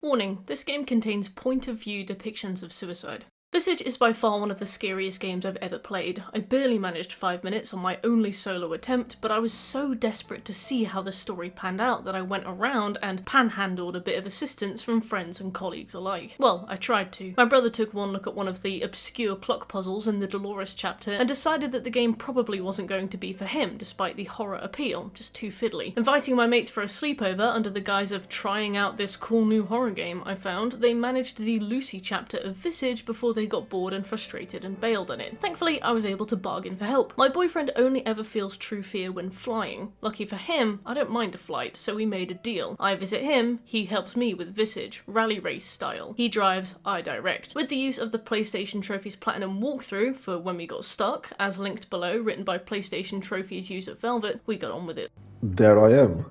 Warning, this game contains point-of-view depictions of suicide. Visage is by far one of the scariest games I've ever played. I barely managed 5 minutes on my only solo attempt, but I was so desperate to see how the story panned out that I went around and panhandled a bit of assistance from friends and colleagues alike. Well, I tried to. My brother took one look at one of the obscure clock puzzles in the Dolores Chapter and decided that the game probably wasn't going to be for him, despite the horror appeal, just too fiddly. Inviting my mates for a sleepover under the guise of trying out this cool new horror game, I found they managed the Lucy chapter of Visage before they got bored and frustrated and bailed on it. Thankfully, I was able to bargain for help. My boyfriend only ever feels true fear when flying. Lucky for him, I don't mind a flight, so we made a deal. I visit him, he helps me with Visage, rally race style. He drives, I direct. With the use of the PlayStation Trophies Platinum walkthrough for when we got stuck, as linked below, written by PlayStation Trophies user Velvet, we got on with it. There I am.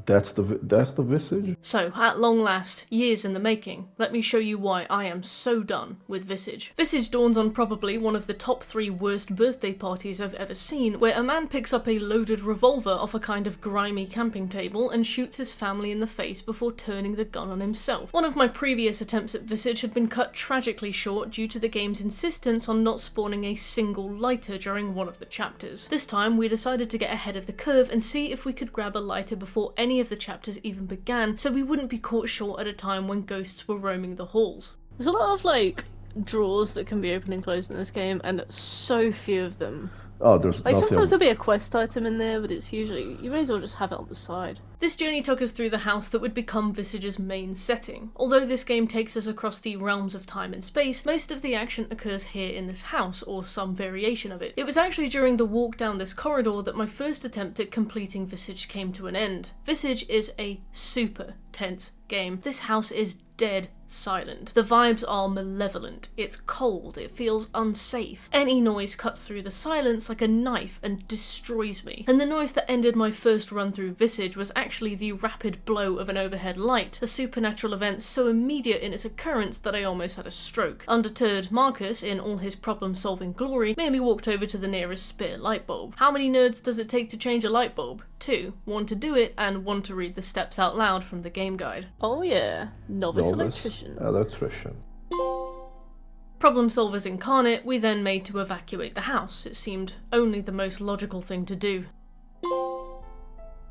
That's the Visage? So, at long last, years in the making, let me show you why I am so done with Visage. Visage dawns on probably one of the top 3 worst birthday parties I've ever seen, where a man picks up a loaded revolver off a kind of grimy camping table and shoots his family in the face before turning the gun on himself. One of my previous attempts at Visage had been cut tragically short due to the game's insistence on not spawning a single lighter during one of the chapters. This time, we decided to get ahead of the curve and see if we could grab a lighter before any of the chapters even began, so we wouldn't be caught short at a time when ghosts were roaming the halls. There's a lot of drawers that can be opened and closed in this game, and so few of them. Oh, there's nothing. Sometimes there'll be a quest item in there, but it's usually, you may as well just have it on the side. This journey took us through the house that would become Visage's main setting. Although this game takes us across the realms of time and space, most of the action occurs here in this house, or some variation of it. It was actually during the walk down this corridor that my first attempt at completing Visage came to an end. Visage is a super tense game. This house is dead silent. The vibes are malevolent. It's cold. It feels unsafe. Any noise cuts through the silence like a knife and destroys me. And the noise that ended my first run through Visage was actually the rapid blow of an overhead light, a supernatural event so immediate in its occurrence that I almost had a stroke. Undeterred, Marcus, in all his problem-solving glory, merely walked over to the nearest spare light bulb. How many nerds does it take to change a light bulb? 2. One to do it, and 1 to read the steps out loud from the game guide. Oh yeah, novice electrician. Problem solvers incarnate, we then made to evacuate the house. It seemed only the most logical thing to do.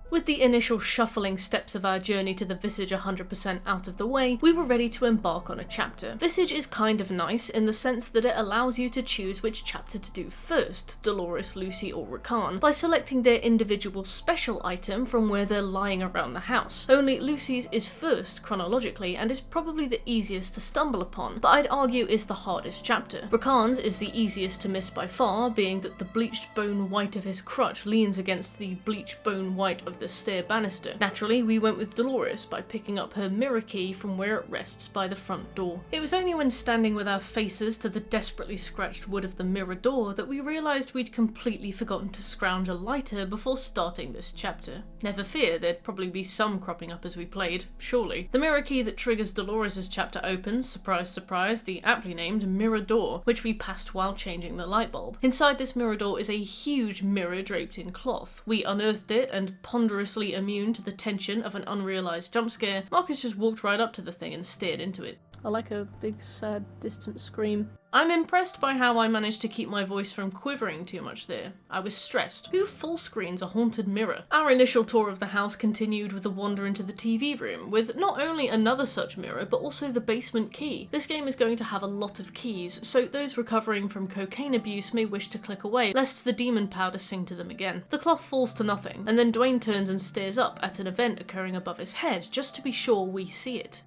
With the initial shuffling steps of our journey to the Visage 100% out of the way, we were ready to embark on a chapter. Visage is kind of nice in the sense that it allows you to choose which chapter to do first, Dolores, Lucy or Rakan, by selecting their individual special item from where they're lying around the house. Only Lucy's is first chronologically and is probably the easiest to stumble upon, but I'd argue is the hardest chapter. Rakan's is the easiest to miss by far, being that the bleached bone white of his crutch leans against the bleached bone white of the stair banister. Naturally, we went with Dolores by picking up her mirror key from where it rests by the front door. It was only when standing with our faces to the desperately scratched wood of the mirror door that we realised we'd completely forgotten to scrounge a lighter before starting this chapter. Never fear, there'd probably be some cropping up as we played, surely. The mirror key that triggers Dolores' chapter opens, surprise surprise, the aptly named mirror door, which we passed while changing the light bulb. Inside this mirror door is a huge mirror draped in cloth. We unearthed it, and ponderously immune to the tension of an unrealised jump scare, Marcus just walked right up to the thing and stared into it. I like a big, sad, distant scream. I'm impressed by how I managed to keep my voice from quivering too much there. I was stressed. Who full screens a haunted mirror? Our initial tour of the house continued with a wander into the TV room, with not only another such mirror, but also the basement key. This game is going to have a lot of keys, so those recovering from cocaine abuse may wish to click away, lest the demon powder sing to them again. The cloth falls to nothing, and then Dwayne turns and stares up at an event occurring above his head, just to be sure we see it.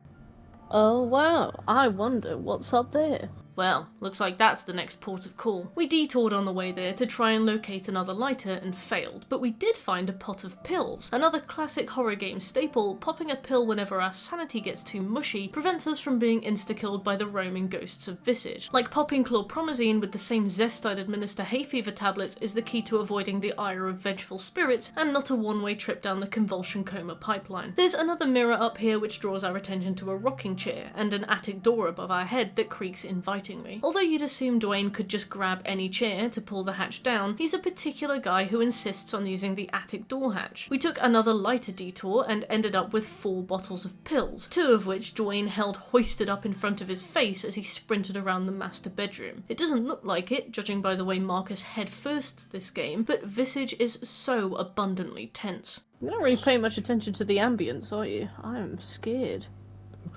Oh wow, I wonder what's up there. Well, looks like that's the next port of call. We detoured on the way there to try and locate another lighter and failed, but we did find a pot of pills. Another classic horror game staple, popping a pill whenever our sanity gets too mushy prevents us from being insta-killed by the roaming ghosts of Visage. Like popping chlorpromazine with the same zest I'd administer hay fever tablets is the key to avoiding the ire of vengeful spirits and not a one-way trip down the convulsion coma pipeline. There's another mirror up here which draws our attention to a rocking chair and an attic door above our head that creaks invitingly. excitingly. Although you'd assume Dwayne could just grab any chair to pull the hatch down, he's a particular guy who insists on using the attic door hatch. We took another lighter detour and ended up with 4 bottles of pills, 2 of which Dwayne held hoisted up in front of his face as he sprinted around the master bedroom. It doesn't look like it, judging by the way Marcus head first this game, but Visage is so abundantly tense. You're not really paying much attention to the ambience, are you? I'm scared.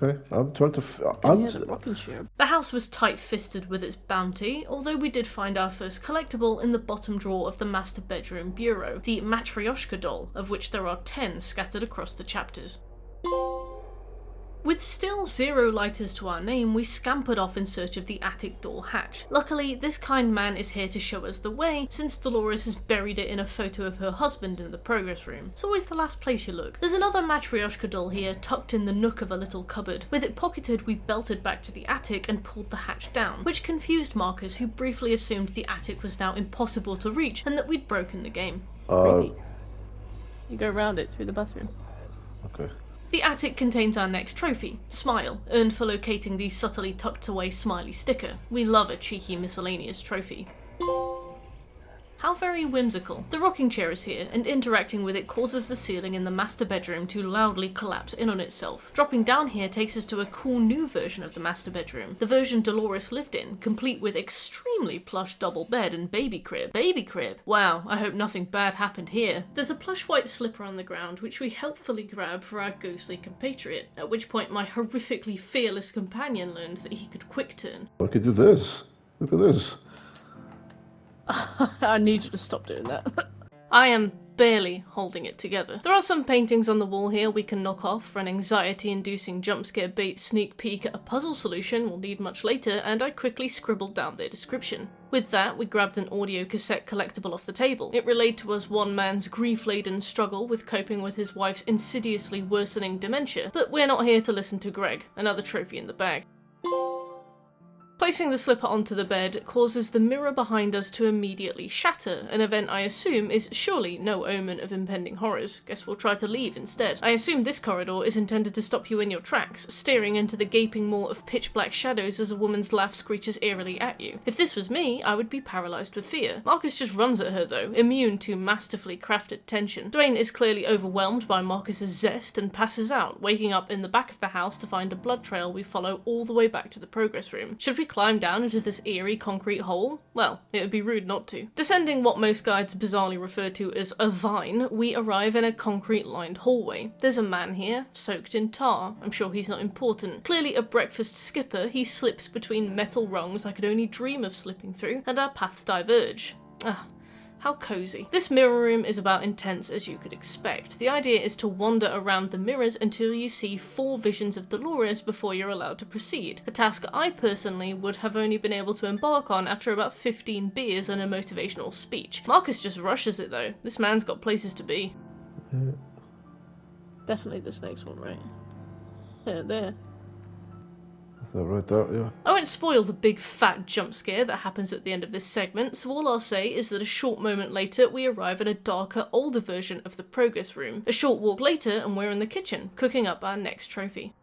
Okay, I'm trying to. Can hear the rocking chair. The house was tight-fisted with its bounty, although we did find our first collectible in the bottom drawer of the master bedroom bureau, the Matryoshka doll, of which there are 10 scattered across the chapters. With still 0 lighters to our name, we scampered off in search of the attic door hatch. Luckily, this kind man is here to show us the way, since Dolores has buried it in a photo of her husband in the progress room. It's always the last place you look. There's another Matryoshka doll here, tucked in the nook of a little cupboard. With it pocketed, we belted back to the attic and pulled the hatch down, which confused Marcus, who briefly assumed the attic was now impossible to reach and that we'd broken the game. Creepy. You go around it through the bathroom. Okay. The attic contains our next trophy, Smile, earned for locating the subtly tucked away smiley sticker. We love a cheeky miscellaneous trophy. How very whimsical. The rocking chair is here, and interacting with it causes the ceiling in the master bedroom to loudly collapse in on itself. Dropping down here takes us to a cool new version of the master bedroom, the version Dolores lived in, complete with extremely plush double bed and baby crib. Baby crib? Wow, I hope nothing bad happened here. There's a plush white slipper on the ground, which we helpfully grab for our ghostly compatriot, at which point my horrifically fearless companion learned that he could quick turn. I could do this. Look at this. I need you to stop doing that. I am barely holding it together. There are some paintings on the wall here we can knock off for an anxiety-inducing jump-scare bait sneak peek at a puzzle solution we'll need much later, and I quickly scribbled down their description. With that, we grabbed an audio cassette collectible off the table. It relayed to us one man's grief-laden struggle with coping with his wife's insidiously worsening dementia, but we're not here to listen to Greg, another trophy in the bag. Placing the slipper onto the bed causes the mirror behind us to immediately shatter, an event I assume is surely no omen of impending horrors. Guess we'll try to leave instead. I assume this corridor is intended to stop you in your tracks, staring into the gaping maw of pitch black shadows as a woman's laugh screeches eerily at you. If this was me, I would be paralysed with fear. Marcus just runs at her though, immune to masterfully crafted tension. Dwayne is clearly overwhelmed by Marcus's zest and passes out, waking up in the back of the house to find a blood trail we follow all the way back to the progress room. Should we climb down into this eerie concrete hole? Well, it would be rude not to. Descending what most guides bizarrely refer to as a vine, we arrive in a concrete-lined hallway. There's a man here, soaked in tar. I'm sure he's not important. Clearly a breakfast skipper, he slips between metal rungs I could only dream of slipping through, and our paths diverge. How cozy. This mirror room is about intense as you could expect. The idea is to wander around the mirrors until you see 4 visions of Dolores before you're allowed to proceed, a task I personally would have only been able to embark on after about 15 beers and a motivational speech. Marcus just rushes it though. This man's got places to be. Definitely this next one, right? Yeah, there. Is that right there? Yeah. I won't spoil the big fat jump scare that happens at the end of this segment, so all I'll say is that a short moment later we arrive at a darker, older version of the progress room. A short walk later and we're in the kitchen, cooking up our next trophy.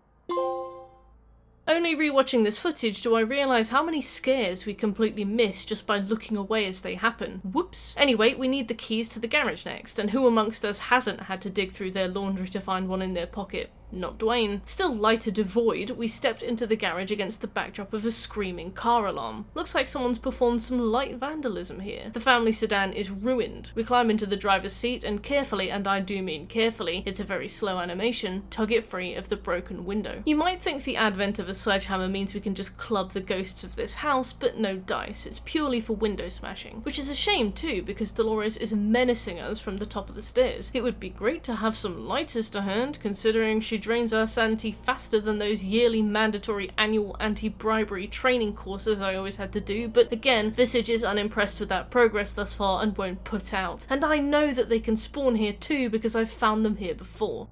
Only rewatching this footage do I realise how many scares we completely miss just by looking away as they happen. Whoops. Anyway, we need the keys to the garage next, and who amongst us hasn't had to dig through their laundry to find one in their pocket? Not Dwayne. Still lighter devoid, we stepped into the garage against the backdrop of a screaming car alarm. Looks like someone's performed some light vandalism here. The family sedan is ruined. We climb into the driver's seat and carefully, and I do mean carefully, it's a very slow animation, tug it free of the broken window. You might think the advent of a sledgehammer means we can just club the ghosts of this house, but no dice. It's purely for window smashing. Which is a shame too, because Dolores is menacing us from the top of the stairs. It would be great to have some lighters to hand, considering she drains our sanity faster than those yearly mandatory annual anti-bribery training courses I always had to do, but again, Visage is unimpressed with that progress thus far and won't put out. And I know that they can spawn here too because I've found them here before.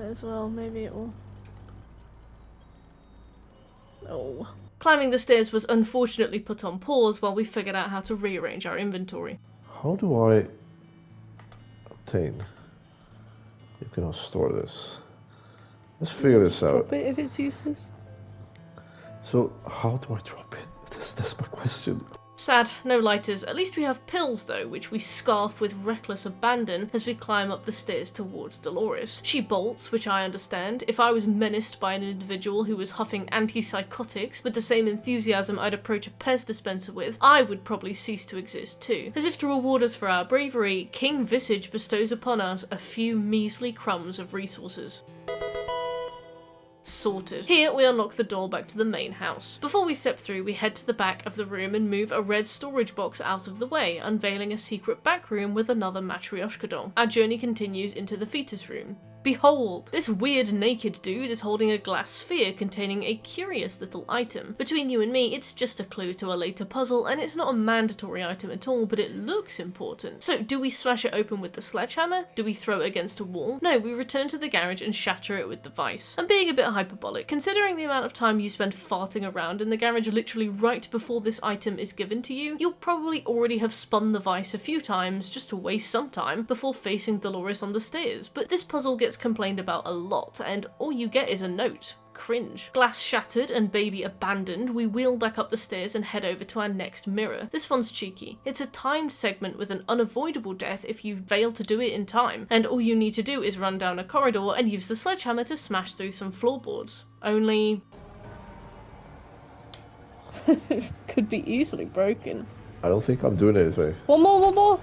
As well, maybe it will. Oh. Climbing the stairs was unfortunately put on pause while we figured out how to rearrange our inventory. How do I obtain? You cannot store this. Let's figure this out. Drop it if it's useless. So how do I drop in? That's my question. Sad, no lighters. At least we have pills though, which we scarf with reckless abandon as we climb up the stairs towards Dolores. She bolts, which I understand. If I was menaced by an individual who was huffing antipsychotics with the same enthusiasm I'd approach a Pez dispenser with, I would probably cease to exist too. As if to reward us for our bravery, King Visage bestows upon us a few measly crumbs of resources. Sorted. Here we unlock the door back to the main house. Before we step through, we head to the back of the room and move a red storage box out of the way, unveiling a secret back room with another Matryoshka doll. Our journey continues into the fetus room. Behold! This weird naked dude is holding a glass sphere containing a curious little item. Between you and me, it's just a clue to a later puzzle, and it's not a mandatory item at all, but it looks important. So, do we smash it open with the sledgehammer? Do we throw it against a wall? No, we return to the garage and shatter it with the vice. I'm being a bit hyperbolic, considering the amount of time you spend farting around in the garage literally right before this item is given to you. You'll probably already have spun the vice a few times just to waste some time before facing Dolores on the stairs, but this puzzle gets complained about a lot, and all you get is a note. Cringe. Glass shattered and baby abandoned, we wheel back up the stairs and head over to our next mirror. This one's cheeky. It's a timed segment with an unavoidable death if you fail to do it in time, and all you need to do is run down a corridor and use the sledgehammer to smash through some floorboards. Only... Could be easily broken. I don't think I'm doing anything. One more!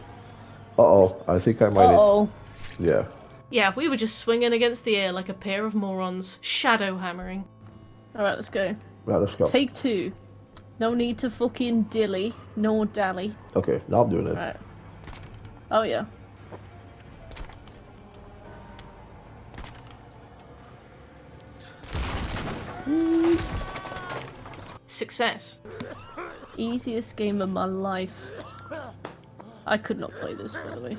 Uh-oh, I think I might... Uh-oh. Yeah. Yeah, we were just swinging against the air like a pair of morons. Shadow hammering. Alright, let's go. Right, let's go. Take two. No need to fucking dilly, nor dally. Okay, now I'm doing it. Alright. Oh yeah. Success. Easiest game of my life. I could not play this, by the way.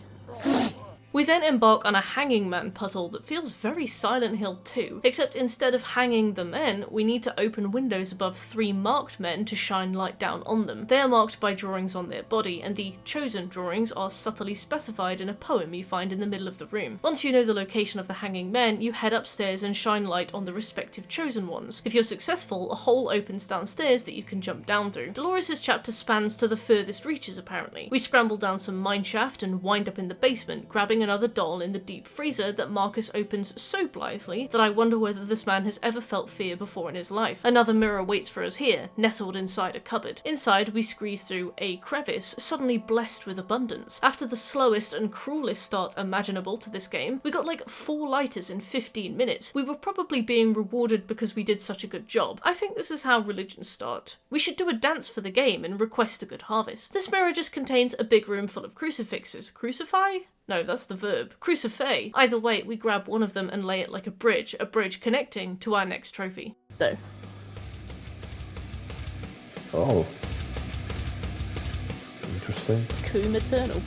We then embark on a hanging man puzzle that feels very Silent Hill 2, except instead of hanging the men, we need to open windows above 3 marked men to shine light down on them. They are marked by drawings on their body, and the chosen drawings are subtly specified in a poem you find in the middle of the room. Once you know the location of the hanging men, you head upstairs and shine light on the respective chosen ones. If you're successful, a hole opens downstairs that you can jump down through. Dolores' chapter spans to the furthest reaches apparently. We scramble down some mineshaft and wind up in the basement, grabbing another doll in the deep freezer that Marcus opens so blithely that I wonder whether this man has ever felt fear before in his life. Another mirror waits for us here, nestled inside a cupboard. Inside, we squeeze through a crevice, suddenly blessed with abundance. After the slowest and cruelest start imaginable to this game, we got like 4 lighters in 15 minutes. We were probably being rewarded because we did such a good job. I think this is how religions start. We should do a dance for the game and request a good harvest. This mirror just contains a big room full of crucifixes. Crucify? No, that's the verb. Crucifix. Either way, we grab one of them and lay it like a bridge connecting to our next trophy. Though. Oh. Interesting. Coup maternal.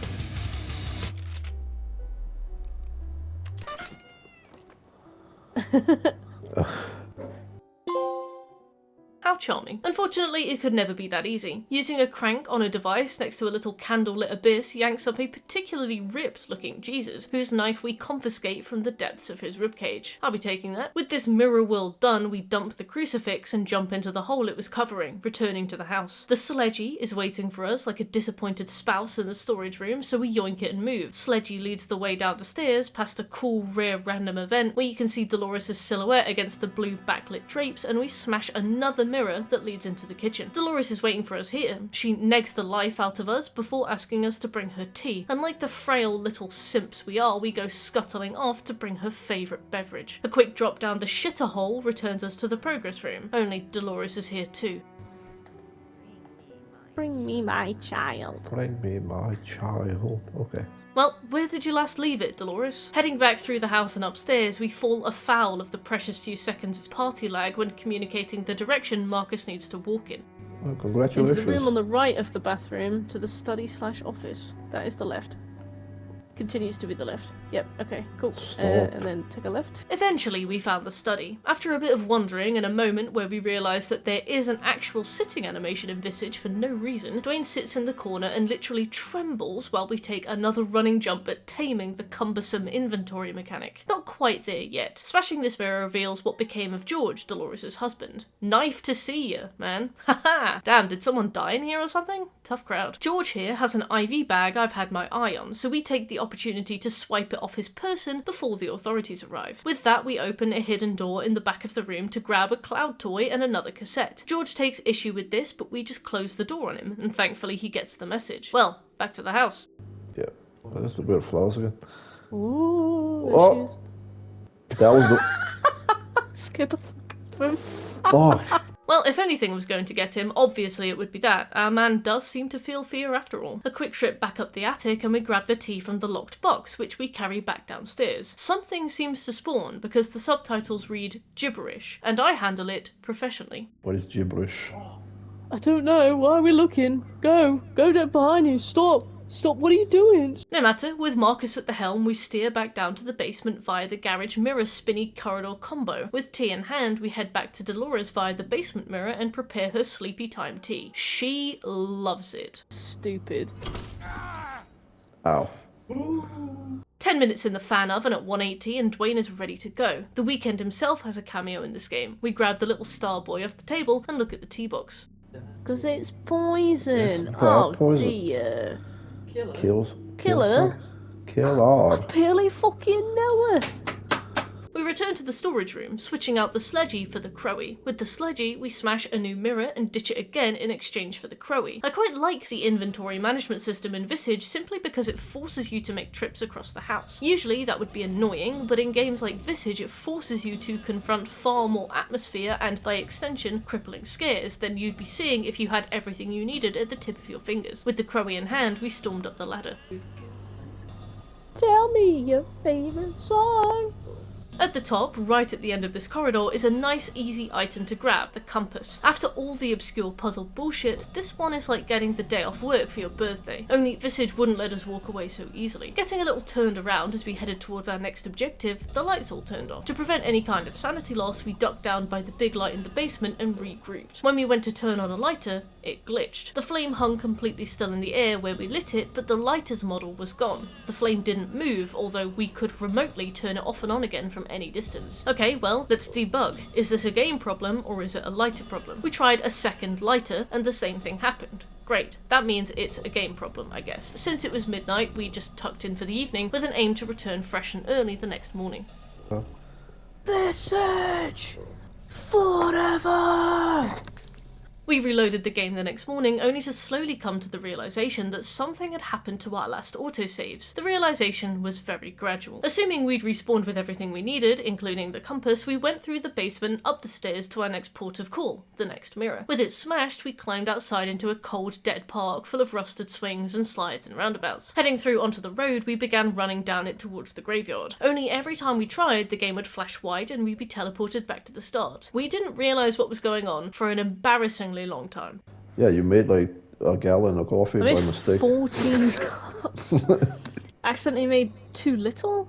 How charming. Unfortunately, it could never be that easy. Using a crank on a device next to a little candlelit abyss yanks up a particularly ripped looking Jesus, whose knife we confiscate from the depths of his ribcage. I'll be taking that. With this mirror world done, we dump the crucifix and jump into the hole it was covering, returning to the house. The sledgy is waiting for us like a disappointed spouse in the storage room, so we yoink it and move. Sledgy leads the way down the stairs past a cool, rare random event where you can see Dolores' silhouette against the blue backlit drapes, and we smash another mirror that leads into the kitchen. Dolores is waiting for us here. She negs the life out of us before asking us to bring her tea, and like the frail little simps we are, we go scuttling off to bring her favourite beverage. A quick drop down the shitter hole returns us to the progress room, only Dolores is here too. Bring me my child. Bring me my child. Okay. Well, where did you last leave it, Dolores? Heading back through the house and upstairs, we fall afoul of the precious few seconds of party lag when communicating the direction Marcus needs to walk in. Well, congratulations. Into the room on the right of the bathroom to the study/office. That is the left. continues to be the left. Yep, okay, cool. Stop. And then take a left. Eventually we found the study. After a bit of wandering and a moment where we realised that there is an actual sitting animation in Visage for no reason, Dwayne sits in the corner and literally trembles while we take another running jump at taming the cumbersome inventory mechanic. Not quite there yet. Smashing this mirror reveals what became of George, Dolores' husband. Knife to see ya, man. Haha! Damn, did someone die in here or something? Tough crowd. George here has an IV bag I've had my eye on, so we take the opportunity to swipe it off his person before the authorities arrive. With that, we open a hidden door in the back of the room to grab a cloud toy and another cassette. George takes issue with this, but we just close the door on him, and thankfully he gets the message. Well, back to the house. Yeah. Oh, there's the weird flowers again. Ooh, Oh! That was the... Scared the fuck out of him. Fuck! Well, if anything was going to get him, obviously it would be that. Our man does seem to feel fear after all. A quick trip back up the attic and we grab the tea from the locked box, which we carry back downstairs. Something seems to spawn because the subtitles read gibberish, and I handle it professionally. What is gibberish? I don't know. Why are we looking? Go down behind you. Stop. What are you doing? No matter, with Marcus at the helm, we steer back down to the basement via the garage mirror spinny corridor combo. With tea in hand, we head back to Dolores via the basement mirror and prepare her sleepy time tea. She loves it. Stupid. Ow. 10 minutes in the fan oven at 180 and Dwayne is ready to go. The Weeknd himself has a cameo in this game. We grab the little star boy off the table and look at the tea box. Because it's poison. It's Oh poison. dear. Kills. Killer? Killer. Barely fucking know her. We return to the storage room, switching out the sledgy for the Crowy. With the sledgy, we smash a new mirror and ditch it again in exchange for the Crowy. I quite like the inventory management system in Visage simply because it forces you to make trips across the house. Usually that would be annoying, but in games like Visage it forces you to confront far more atmosphere and, by extension, crippling scares than you'd be seeing if you had everything you needed at the tip of your fingers. With the Crowy in hand, we stormed up the ladder. Tell me your favourite song. At the top, right at the end of this corridor, is a nice easy item to grab, the compass. After all the obscure puzzle bullshit, this one is like getting the day off work for your birthday. Only Visage wouldn't let us walk away so easily. Getting a little turned around as we headed towards our next objective, the lights all turned off. To prevent any kind of sanity loss, we ducked down by the big light in the basement and regrouped. When we went to turn on a lighter, it glitched. The flame hung completely still in the air where we lit it, but the lighter's model was gone. The flame didn't move, although we could remotely turn it off and on again from any distance. Okay, well, let's debug. Is this a game problem or is it a lighter problem? We tried a second lighter and the same thing happened. Great, that means it's a game problem, I guess. Since it was midnight, we just tucked in for the evening with an aim to return fresh and early the next morning. Visage! Forever! We reloaded the game the next morning, only to slowly come to the realisation that something had happened to our last autosaves. The realisation was very gradual. Assuming we'd respawned with everything we needed, including the compass, we went through the basement, up the stairs to our next port of call, the next mirror. With it smashed, we climbed outside into a cold, dead park full of rusted swings and slides and roundabouts. Heading through onto the road, we began running down it towards the graveyard. Only every time we tried, the game would flash white and we'd be teleported back to the start. We didn't realise what was going on for an embarrassingly long time. Yeah, you made like a gallon of coffee by I made mistake. 14 cups. Accidentally made too little?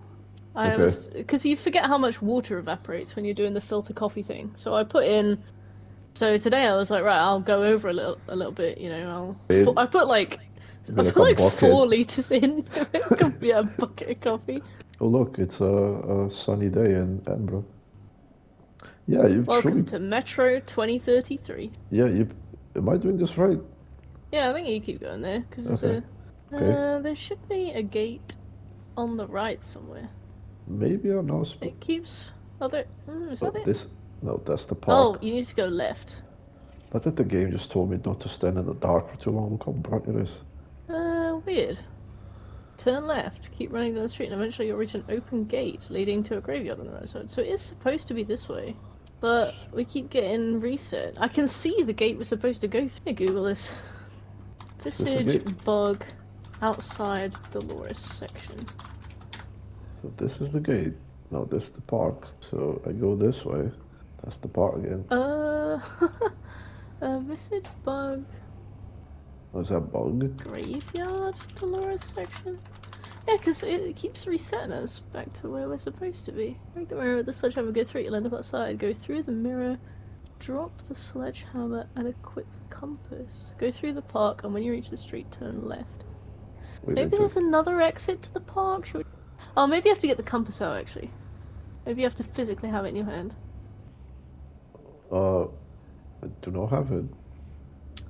Because you forget how much water evaporates when you're doing the filter coffee thing. So I put in. So today I was like, right, I'll go over a little bit. You know, I put like 4 liters in. Yeah, a bucket of coffee. Oh look, it's a sunny day in Edinburgh. Yeah, you. Welcome to Metro 2033. Yeah, you. Am I doing this right? Yeah, I think you keep going there because Okay. there should be a gate on the right somewhere. Maybe I'm not. It keeps. Is that it? This. No, that's the Oh, park. you need to go left. But then the game just told me not to stand in the dark for too long. Look how bright it is. Weird. Turn left, keep running down the street, and eventually you'll reach an open gate leading to a graveyard on the right side. So it is supposed to be this way. But we keep getting reset. I can see the gate we're supposed to go through. Let me Google this. Visage bug outside Dolores section. So this is the gate. No, this is the park. So I go this way. That's the park again. Visage bug Was that bug? graveyard Dolores section. Yeah, because it keeps resetting us back to where we're supposed to be. Break the mirror with the sledgehammer, go through it, you'll end up outside. Go through the mirror, drop the sledgehammer, and equip the compass. Go through the park, and when you reach the street, turn left. Maybe there's another exit to the park? Should we... Oh, maybe you have to get the compass out, actually. Maybe you have to physically have it in your hand. I do not have it.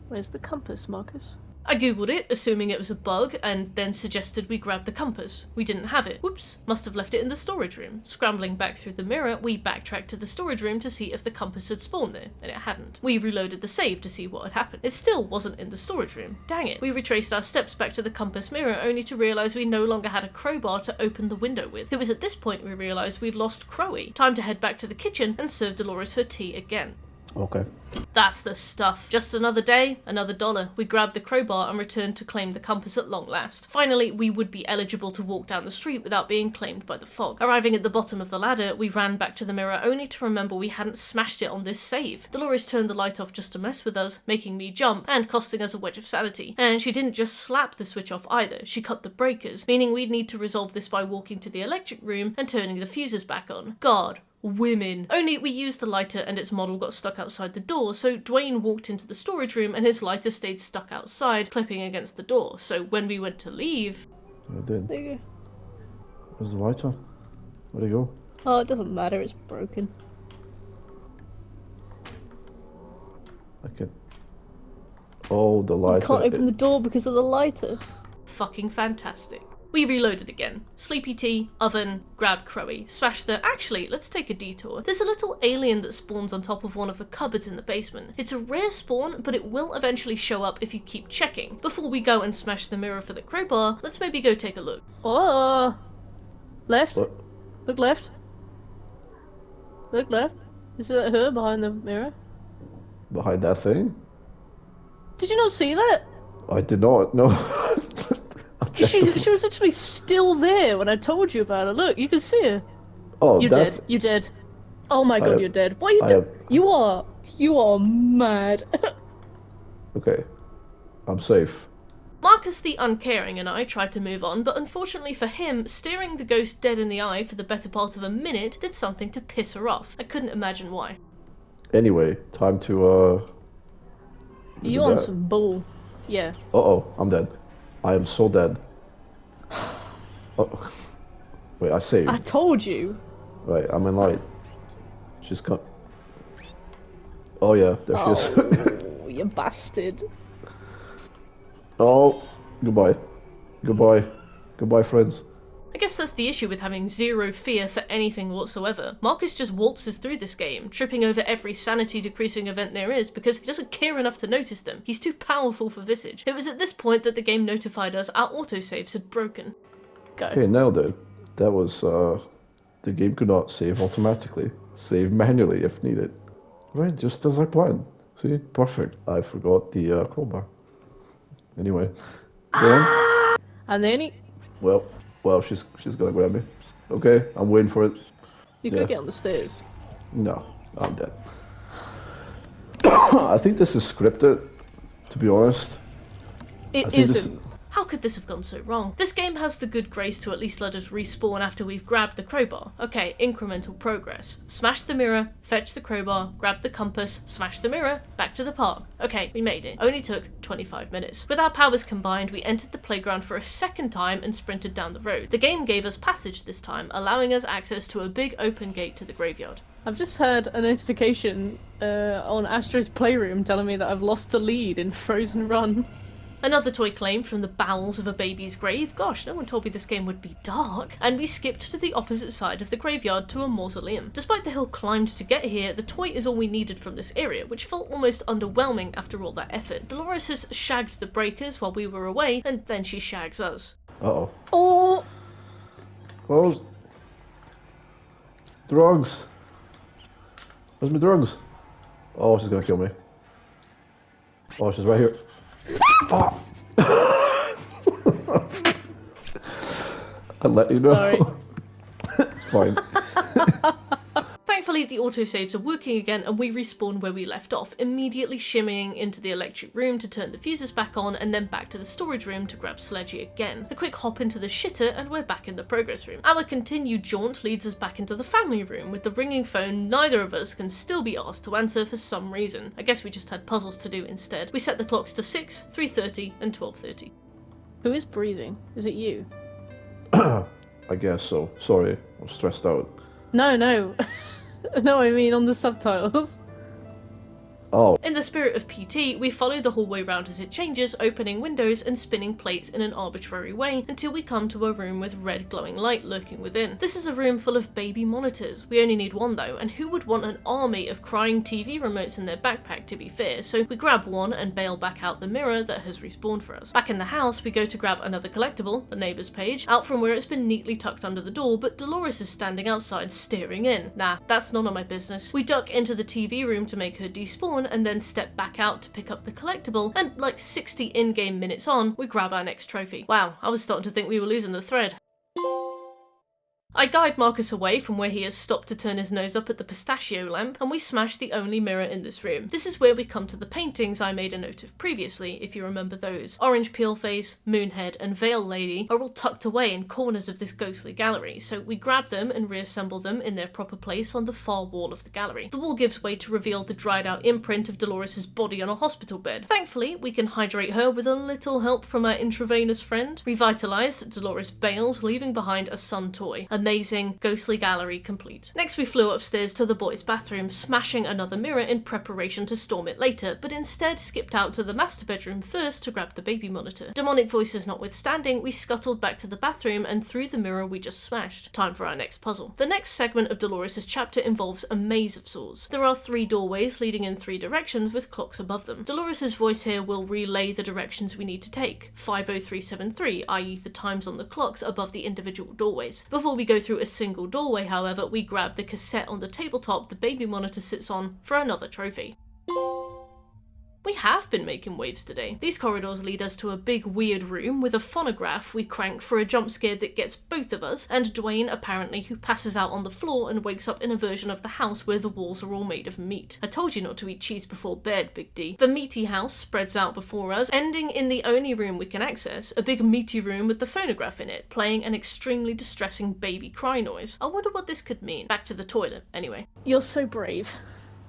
Where's the compass, Marcus? I googled it, assuming it was a bug, and then suggested we grab the compass. We didn't have it. Whoops, must have left it in the storage room. Scrambling back through the mirror, we backtracked to the storage room to see if the compass had spawned there, and it hadn't. We reloaded the save to see what had happened. It still wasn't in the storage room. Dang it. We retraced our steps back to the compass mirror, only to realise we no longer had a crowbar to open the window with. It was at this point we realised we'd lost Crowy. Time to head back to the kitchen and serve Dolores her tea again. Okay. That's the stuff. Just another day, another $1. We grabbed the crowbar and returned to claim the compass at long last. Finally, we would be eligible to walk down the street without being claimed by the fog. Arriving at the bottom of the ladder, we ran back to the mirror only to remember we hadn't smashed it on this save. Dolores turned the light off just to mess with us, making me jump and costing us a wedge of sanity. And she didn't just slap the switch off either, she cut the breakers, meaning we'd need to resolve this by walking to the electric room and turning the fuses back on. God. Women. Only we used the lighter and its model got stuck outside the door, so Dwayne walked into the storage room and his lighter stayed stuck outside, clipping against the door. So when we went to leave... I did. There you go. Where's the lighter? Where'd it go? Oh, it doesn't matter, it's broken. I can... Oh, the lighter. You can't open the door because of the lighter. Fucking fantastic. We reloaded again. Sleepy tea, oven, grab Crowy, smash the... Actually, let's take a detour. There's a little alien that spawns on top of one of the cupboards in the basement. It's a rare spawn, but it will eventually show up if you keep checking. Before we go and smash the mirror for the crowbar, let's maybe go take a look. Oh! Left. What? Look left. Look left. Is that her behind the mirror? Behind that thing? Did you not see that? I did not, no. She was actually still there when I told you about her. Look, you can see her. Oh, You're dead. You're dead. Oh my god, you're dead. What are you doing? You are mad. Okay. I'm safe. Marcus the Uncaring and I tried to move on, but unfortunately for him, staring the ghost dead in the eye for the better part of a minute did something to piss her off. I couldn't imagine why. Anyway, time to, You on some bull. Yeah. Uh-oh, I'm dead. I am so dead. Oh. Wait, I saved. I told you. Right, I'm in light. She's got... Oh yeah, there she is. Oh, you bastard. Oh, goodbye. Goodbye. Goodbye, friends. I guess that's the issue with having zero fear for anything whatsoever. Marcus just waltzes through this game, tripping over every sanity-decreasing event there is because he doesn't care enough to notice them. He's too powerful for Visage. It was at this point that the game notified us our autosaves had broken. Go. Okay, nailed it. That was, the game could not save automatically. Save manually if needed. Right, just as I planned. See? Perfect. I forgot the, crowbar. Anyway. Then, And then he... Well, she's gonna grab me. Okay, I'm waiting for it. You could get on the stairs. No, I'm dead. I think this is scripted, to be honest. It isn't. How could this have gone so wrong? This game has the good grace to at least let us respawn after we've grabbed the crowbar. Okay, incremental progress. Smash the mirror, fetch the crowbar, grab the compass, smash the mirror, back to the park. Okay, we made it. Only took 25 minutes. With our powers combined, we entered the playground for a second time and sprinted down the road. The game gave us passage this time, allowing us access to a big open gate to the graveyard. I've just had a notification on Astro's Playroom telling me that I've lost the lead in Frozen Run. Another toy claim from the bowels of a baby's grave. Gosh, no one told me this game would be dark. And we skipped to the opposite side of the graveyard to a mausoleum. Despite the hill climbed to get here, the toy is all we needed from this area, which felt almost underwhelming after all that effort. Dolores has shagged the breakers while we were away, and then she shags us. Uh-oh. Oh! Close. Drugs. Where's my drugs? Oh, she's gonna kill me. Oh, she's right here. Oh. I let you know. Sorry. It's fine. Thankfully, the autosaves are working again and we respawn where we left off, immediately shimmying into the electric room to turn the fuses back on and then back to the storage room to grab Sledgy again. A quick hop into the shitter and we're back in the progress room. Our continued jaunt leads us back into the family room with the ringing phone neither of us can still be asked to answer for some reason. I guess we just had puzzles to do instead. We set the clocks to 6, 3:30 and 12:30. Who is breathing? Is it you? I guess so. Sorry, I'm stressed out. No. No, I mean on the subtitles. Oh. In the spirit of PT, we follow the hallway round as it changes, opening windows and spinning plates in an arbitrary way until we come to a room with red glowing light lurking within. This is a room full of baby monitors. We only need one though, and who would want an army of crying TV remotes in their backpack to be fair, so we grab one and bail back out the mirror that has respawned for us. Back in the house, we go to grab another collectible, the neighbour's page, out from where it's been neatly tucked under the door, but Dolores is standing outside staring in. Nah, that's none of my business. We duck into the TV room to make her despawn and then step back out to pick up the collectible, and like 60 in-game minutes on, we grab our next trophy. Wow, I was starting to think we were losing the thread. I guide Marcus away from where he has stopped to turn his nose up at the pistachio lamp, and we smash the only mirror in this room. This is where we come to the paintings I made a note of previously, if you remember those. Orange Peel Face, Moonhead, and Veil Lady are all tucked away in corners of this ghostly gallery, so we grab them and reassemble them in their proper place on the far wall of the gallery. The wall gives way to reveal the dried out imprint of Dolores' body on a hospital bed. Thankfully, we can hydrate her with a little help from our intravenous friend. Revitalized, Dolores bails, leaving behind a sun toy. Amazing, ghostly gallery complete. Next we flew upstairs to the boys' bathroom, smashing another mirror in preparation to storm it later, but instead skipped out to the master bedroom first to grab the baby monitor. Demonic voices notwithstanding, we scuttled back to the bathroom and through the mirror we just smashed. Time for our next puzzle. The next segment of Dolores' chapter involves a maze of sorts. There are 3 doorways leading in 3 directions with clocks above them. Dolores' voice here will relay the directions we need to take, 50373, i.e. the times on the clocks above the individual doorways. Before we go through a single doorway, however, we grab the cassette on the tabletop the baby monitor sits on for another trophy. We have been making waves today. These corridors lead us to a big weird room with a phonograph we crank for a jump scare that gets both of us, and Dwayne apparently, who passes out on the floor and wakes up in a version of the house where the walls are all made of meat. I told you not to eat cheese before bed, Big D. The meaty house spreads out before us, ending in the only room we can access, a big meaty room with the phonograph in it, playing an extremely distressing baby cry noise. I wonder what this could mean. Back to the toilet, anyway. You're so brave.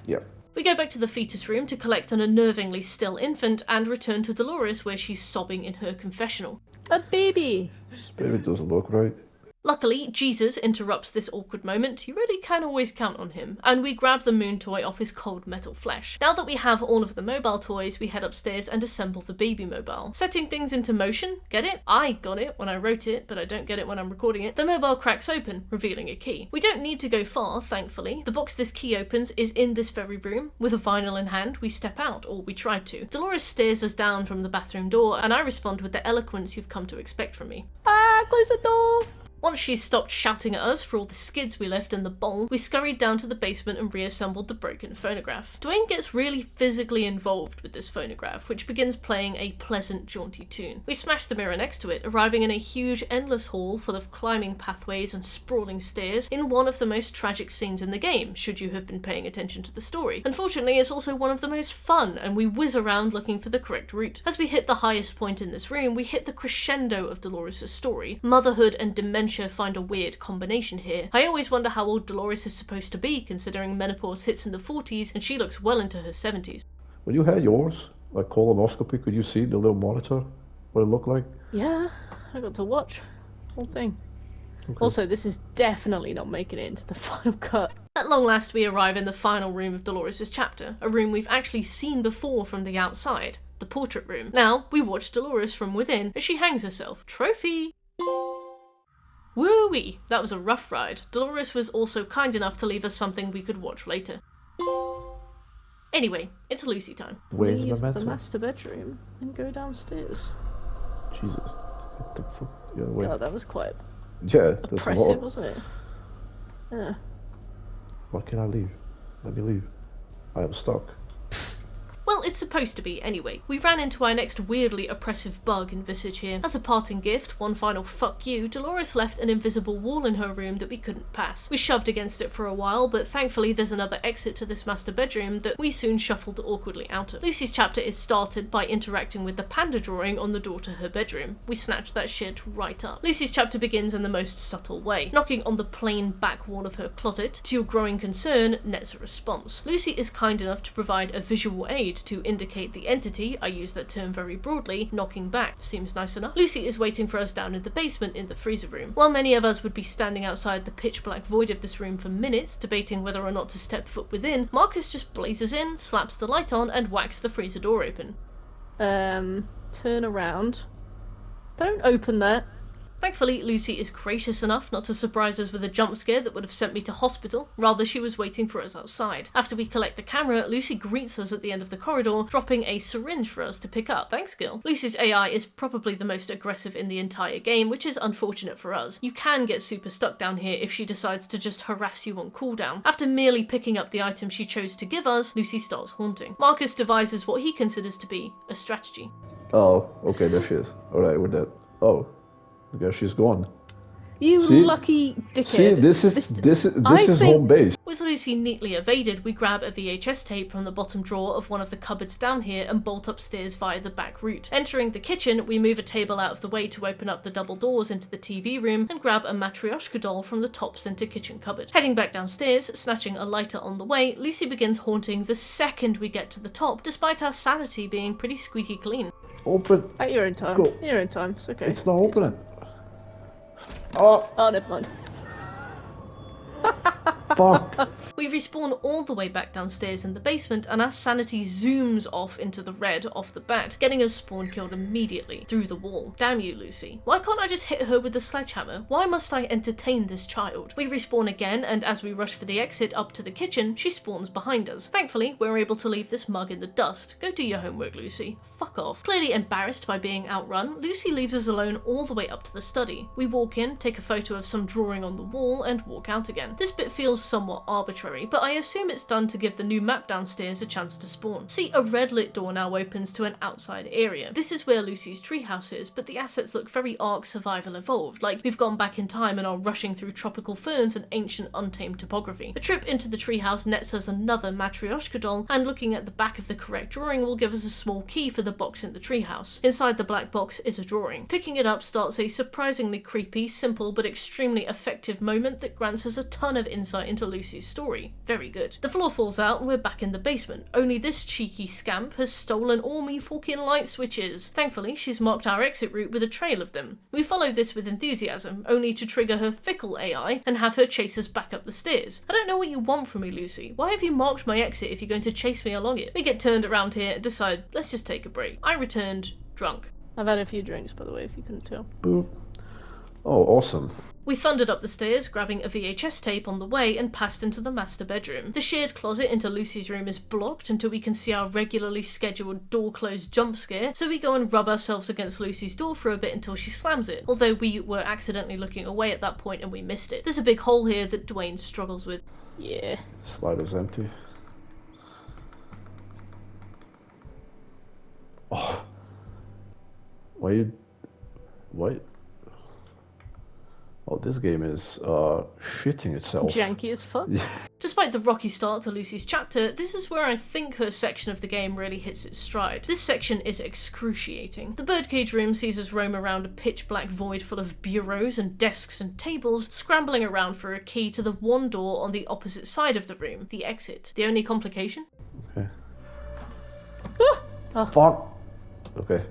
Yep. We go back to the fetus room to collect an unnervingly still infant and return to Dolores where she's sobbing in her confessional. A baby! This baby doesn't look right. Luckily, Jesus interrupts this awkward moment. You really can always count on him. And we grab the moon toy off his cold metal flesh. Now that we have all of the mobile toys, we head upstairs and assemble the baby mobile. Setting things into motion, get it? I got it when I wrote it, but I don't get it when I'm recording it. The mobile cracks open, revealing a key. We don't need to go far, thankfully. The box this key opens is in this very room. With a vinyl in hand, we step out, or we try to. Dolores stares us down from the bathroom door, and I respond with the eloquence you've come to expect from me. Ah, close the door! Once she's stopped shouting at us for all the skids we left in the bowl, we scurried down to the basement and reassembled the broken phonograph. Dwayne gets really physically involved with this phonograph, which begins playing a pleasant, jaunty tune. We smash the mirror next to it, arriving in a huge, endless hall full of climbing pathways and sprawling stairs in one of the most tragic scenes in the game, should you have been paying attention to the story. Unfortunately, it's also one of the most fun, and we whiz around looking for the correct route. As we hit the highest point in this room, we hit the crescendo of Dolores' story. Motherhood and dementia find a weird combination here. I always wonder how old Dolores is supposed to be, considering menopause hits in the 40s and she looks well into her 70s. When you had yours, like colonoscopy, could you see the little monitor, what it looked like? Yeah, I got to watch the whole thing. Okay. Also, this is definitely not making it into the final cut. At long last, we arrive in the final room of Dolores' chapter, a room we've actually seen before from the outside, the portrait room. Now, we watch Dolores from within as she hangs herself. Trophy! Woo-wee! That was a rough ride. Dolores was also kind enough to leave us something we could watch later. Anyway, it's Lucy time. Where's Leave my the mental? master bedroom and go downstairs. Jesus. What the fuck? Yeah, wait. God, that was quite Yeah, there's a oppressive, lot. wasn't it? Yeah. Why can't I leave? Let me leave. I am stuck. Well, Well, it's supposed to be anyway. We ran into our next weirdly oppressive bug in Visage here. As a parting gift, one final fuck you, Dolores left an invisible wall in her room that we couldn't pass. We shoved against it for a while, but thankfully there's another exit to this master bedroom that we soon shuffled awkwardly out of. Lucy's chapter is started by interacting with the panda drawing on the door to her bedroom. We snatched that shit right up. Lucy's chapter begins in the most subtle way, knocking on the plain back wall of her closet. To your growing concern, nets a response. Lucy is kind enough to provide a visual aid to indicate the entity, I use that term very broadly, knocking back. Seems nice enough. Lucy is waiting for us down in the basement in the freezer room. While many of us would be standing outside the pitch black void of this room for minutes, debating whether or not to step foot within, Marcus just blazes in, slaps the light on, and whacks the freezer door open. Turn around. Don't open that. Thankfully, Lucy is gracious enough not to surprise us with a jump scare that would have sent me to hospital. Rather, she was waiting for us outside. After we collect the camera, Lucy greets us at the end of the corridor, dropping a syringe for us to pick up. Thanks, Gil. Lucy's AI is probably the most aggressive in the entire game, which is unfortunate for us. You can get super stuck down here if she decides to just harass you on cooldown. After merely picking up the item she chose to give us, Lucy starts haunting. Marcus devises what he considers to be a strategy. Oh, okay, there she is. Alright, we're dead. Oh. I guess she's gone. You See? Lucky dickhead. See, this is home base. With Lucy neatly evaded, we grab a VHS tape from the bottom drawer of one of the cupboards down here and bolt upstairs via the back route. Entering the kitchen, we move a table out of the way to open up the double doors into the TV room and grab a Matryoshka doll from the top center kitchen cupboard. Heading back downstairs, snatching a lighter on the way, Lucy begins haunting the second we get to the top, despite our sanity being pretty squeaky clean. Open. At your own time. Go. Your own time. It's okay. It's not opening. Oh, never mind. fuck. We respawn all the way back downstairs in the basement, and our sanity zooms off into the red off the bat, getting us spawn killed immediately, through the wall. Damn you, Lucy. Why can't I just hit her with the sledgehammer? Why must I entertain this child? We respawn again, and as we rush for the exit up to the kitchen, she spawns behind us. Thankfully, we're able to leave this mug in the dust. Go do your homework, Lucy. Fuck off. Clearly embarrassed by being outrun, Lucy leaves us alone all the way up to the study. We walk in, take a photo of some drawing on the wall, and walk out again. This bit feels somewhat arbitrary, but I assume it's done to give the new map downstairs a chance to spawn. See, a red lit door now opens to an outside area. This is where Lucy's treehouse is, but the assets look very Ark Survival Evolved, like we've gone back in time and are rushing through tropical ferns and ancient untamed topography. A trip into the treehouse nets us another Matryoshka doll, and looking at the back of the correct drawing will give us a small key for the box in the treehouse. Inside the black box is a drawing. Picking it up starts a surprisingly creepy, simple, but extremely effective moment that grants us a ton of insight into Lucy's story. Very good. The floor falls out and we're back in the basement. Only this cheeky scamp has stolen all me fucking light switches. Thankfully, she's marked our exit route with a trail of them. We follow this with enthusiasm, only to trigger her fickle AI and have her chase us back up the stairs. I don't know what you want from me, Lucy. Why have you marked my exit if you're going to chase me along it? We get turned around here and decide, let's just take a break. I returned drunk. I've had a few drinks, by the way, if you couldn't tell. Boop. Oh, awesome. We thundered up the stairs, grabbing a VHS tape on the way, and passed into the master bedroom. The shared closet into Lucy's room is blocked until we can see our regularly scheduled door-closed jump scare, so we go and rub ourselves against Lucy's door for a bit until she slams it, although we were accidentally looking away at that point and we missed it. There's a big hole here that Dwayne struggles with. Yeah. Slider's empty. Oh. Why? Oh, this game is shitting itself. Janky as fuck. Despite the rocky start to Lucy's chapter, this is where I think her section of the game really hits its stride. This section is excruciating. The birdcage room sees us roam around a pitch black void full of bureaus and desks and tables, scrambling around for a key to the one door on the opposite side of the room, the exit. The only complication? Okay. Oh. Fuck. Okay.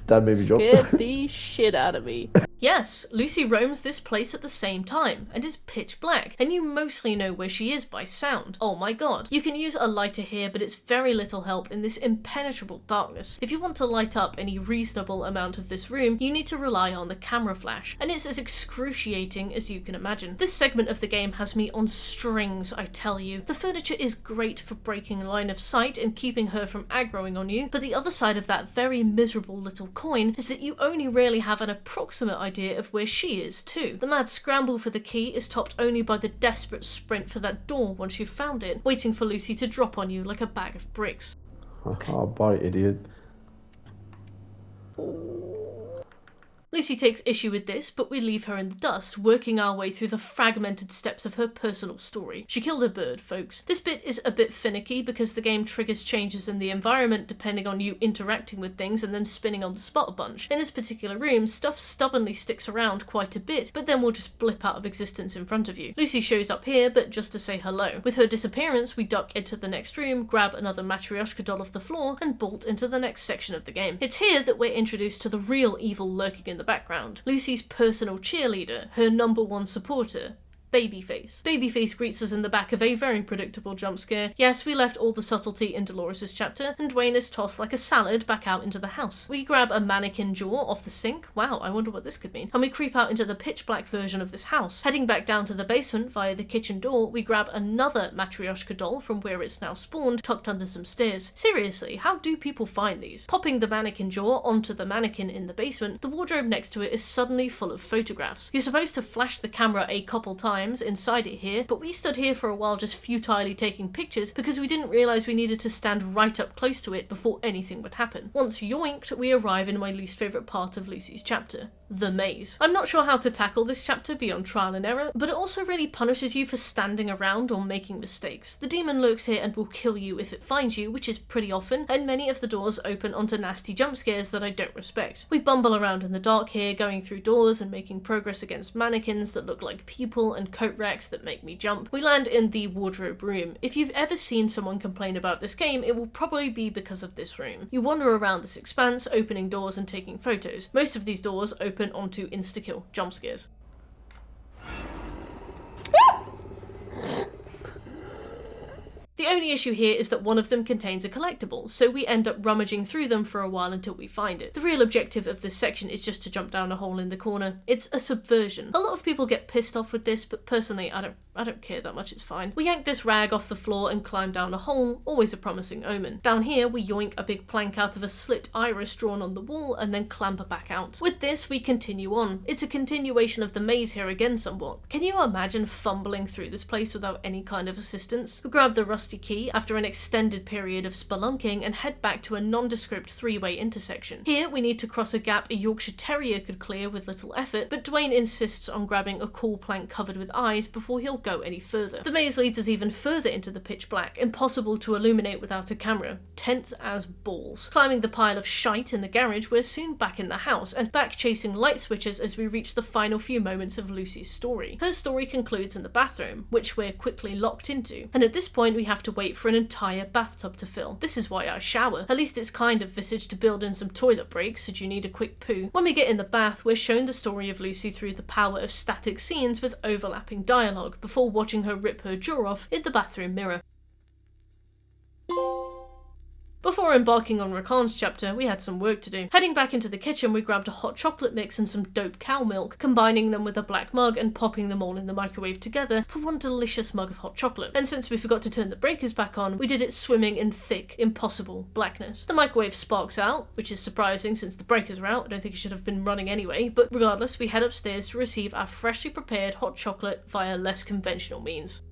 That made me jump. Scared the shit out of me. Yes, Lucy roams this place at the same time, and is pitch black, and you mostly know where she is by sound. Oh my god. You can use a lighter here, but it's very little help in this impenetrable darkness. If you want to light up any reasonable amount of this room, you need to rely on the camera flash, and it's as excruciating as you can imagine. This segment of the game has me on strings, I tell you. The furniture is great for breaking line of sight and keeping her from aggroing on you, but the other side of that very miserable little coin is that you only really have an approximate idea of where she is too. The mad scramble for the key is topped only by the desperate sprint for that door once you've found it, waiting for Lucy to drop on you like a bag of bricks. Haha, bye, idiot. Lucy takes issue with this, but we leave her in the dust, working our way through the fragmented steps of her personal story. She killed a bird, folks. This bit is a bit finicky because the game triggers changes in the environment depending on you interacting with things and then spinning on the spot a bunch. In this particular room, stuff stubbornly sticks around quite a bit, but then will just blip out of existence in front of you. Lucy shows up here, but just to say hello. With her disappearance, we duck into the next room, grab another Matryoshka doll off the floor, and bolt into the next section of the game. It's here that we're introduced to the real evil lurking in the background. Lucy's personal cheerleader, her #1 supporter, Babyface. Babyface greets us in the back of a very predictable jump scare. Yes, we left all the subtlety in Dolores' chapter, and Dwayne is tossed like a salad back out into the house. We grab a mannequin jaw off the sink. Wow, I wonder what this could mean. And we creep out into the pitch black version of this house. Heading back down to the basement via the kitchen door, we grab another Matryoshka doll from where it's now spawned, tucked under some stairs. Seriously, how do people find these? Popping the mannequin jaw onto the mannequin in the basement, the wardrobe next to it is suddenly full of photographs. You're supposed to flash the camera a couple times inside it here, but we stood here for a while just futilely taking pictures because we didn't realise we needed to stand right up close to it before anything would happen. Once yoinked, we arrive in my least favourite part of Lucy's chapter. The maze. I'm not sure how to tackle this chapter beyond trial and error, but it also really punishes you for standing around or making mistakes. The demon lurks here and will kill you if it finds you, which is pretty often, and many of the doors open onto nasty jump scares that I don't respect. We bumble around in the dark here, going through doors and making progress against mannequins that look like people and coat racks that make me jump. We land in the wardrobe room. If you've ever seen someone complain about this game, it will probably be because of this room. You wander around this expanse, opening doors and taking photos. Most of these doors open onto insta-kill jump scares. The only issue here is that one of them contains a collectible, so we end up rummaging through them for a while until we find it. The real objective of this section is just to jump down a hole in the corner. It's a subversion. A lot of people get pissed off with this, but personally I don't care that much, it's fine. We yank this rag off the floor and climb down a hole, always a promising omen. Down here we yoink a big plank out of a slit iris drawn on the wall and then clamber back out. With this we continue on. It's a continuation of the maze here again somewhat. Can you imagine fumbling through this place without any kind of assistance? We grab the rusty key after an extended period of spelunking and head back to a nondescript three-way intersection. Here we need to cross a gap a Yorkshire Terrier could clear with little effort, but Dwayne insists on grabbing a cool plank covered with eyes before he'll go any further. The maze leads us even further into the pitch black, impossible to illuminate without a camera. Tense as balls. Climbing the pile of shite in the garage, we're soon back in the house, and back chasing light switches as we reach the final few moments of Lucy's story. Her story concludes in the bathroom, which we're quickly locked into, and at this point we have to wait for an entire bathtub to fill. This is why I shower. At least it's kind of Visage to build in some toilet breaks should you need a quick poo. When we get in the bath, we're shown the story of Lucy through the power of static scenes with overlapping dialogue, before watching her rip her jaw off in the bathroom mirror. Before embarking on Rakan's chapter, we had some work to do. Heading back into the kitchen, we grabbed a hot chocolate mix and some dope cow milk, combining them with a black mug and popping them all in the microwave together for one delicious mug of hot chocolate. And since we forgot to turn the breakers back on, we did it swimming in thick, impossible blackness. The microwave sparks out, which is surprising since the breakers are out. I don't think it should have been running anyway, but regardless, we head upstairs to receive our freshly prepared hot chocolate via less conventional means.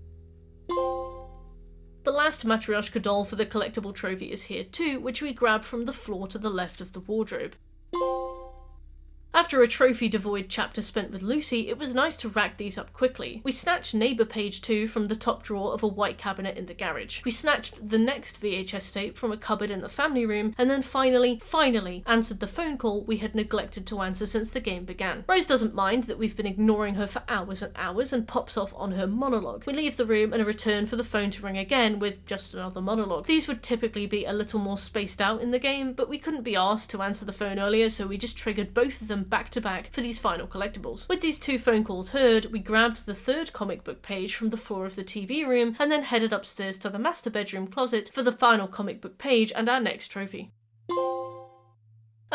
The last Matryoshka doll for the collectible trophy is here too, which we grab from the floor to the left of the wardrobe. After a trophy-devoid chapter spent with Lucy, it was nice to rack these up quickly. We snatched Neighbour Page 2 from the top drawer of a white cabinet in the garage. We snatched the next VHS tape from a cupboard in the family room, and then finally answered the phone call we had neglected to answer since the game began. Rose doesn't mind that we've been ignoring her for hours and hours and pops off on her monologue. We leave the room and return for the phone to ring again with just another monologue. These would typically be a little more spaced out in the game, but we couldn't be asked to answer the phone earlier, so we just triggered both of them back to back for these final collectibles. With these two phone calls heard, we grabbed the third comic book page from the floor of the TV room and then headed upstairs to the master bedroom closet for the final comic book page and our next trophy.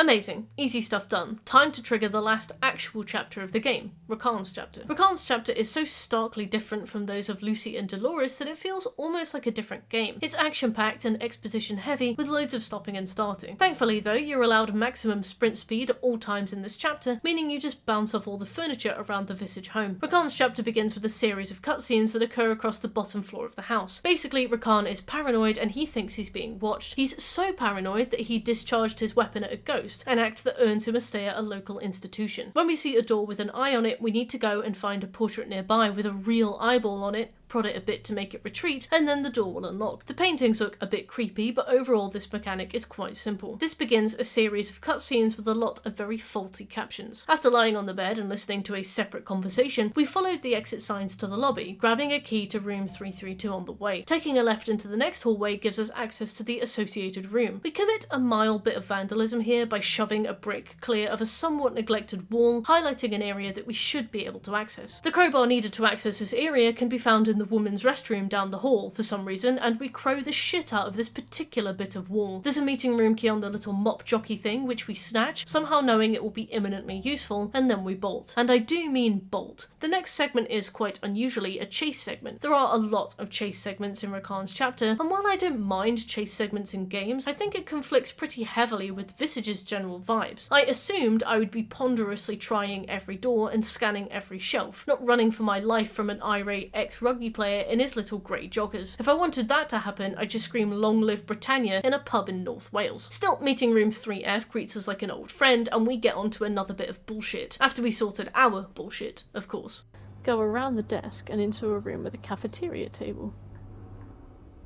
Amazing. Easy stuff done. Time to trigger the last actual chapter of the game, Rakan's Chapter. Rakan's Chapter is so starkly different from those of Lucy and Dolores that it feels almost like a different game. It's action-packed and exposition-heavy, with loads of stopping and starting. Thankfully though, you're allowed maximum sprint speed at all times in this chapter, meaning you just bounce off all the furniture around the Visage home. Rakan's Chapter begins with a series of cutscenes that occur across the bottom floor of the house. Basically, Rakan is paranoid and he thinks he's being watched. He's so paranoid that he discharged his weapon at a ghost, an act that earns him a stay at a local institution. When we see a door with an eye on it, we need to go and find a portrait nearby with a real eyeball on it, prod it a bit to make it retreat, and then the door will unlock. The paintings look a bit creepy, but overall this mechanic is quite simple. This begins a series of cutscenes with a lot of very faulty captions. After lying on the bed and listening to a separate conversation, we followed the exit signs to the lobby, grabbing a key to room 332 on the way. Taking a left into the next hallway gives us access to the associated room. We commit a mild bit of vandalism here by shoving a brick clear of a somewhat neglected wall, highlighting an area that we should be able to access. The crowbar needed to access this area can be found in the woman's restroom down the hall for some reason, and we crow the shit out of this particular bit of wall. There's a meeting room key on the little mop jockey thing, which we snatch, somehow knowing it will be imminently useful, and then we bolt. And I do mean bolt. The next segment is quite unusually a chase segment. There are a lot of chase segments in Rakan's Chapter, and while I don't mind chase segments in games, I think it conflicts pretty heavily with Visage's general vibes. I assumed I would be ponderously trying every door and scanning every shelf, not running for my life from an irate ex-rugby player in his little grey joggers. If I wanted that to happen, I'd just scream "Long live Britannia" in a pub in North Wales. Still, meeting room 3F greets us like an old friend, and we get on to another bit of bullshit. After we sorted our bullshit, of course. Go around the desk and into a room with a cafeteria table.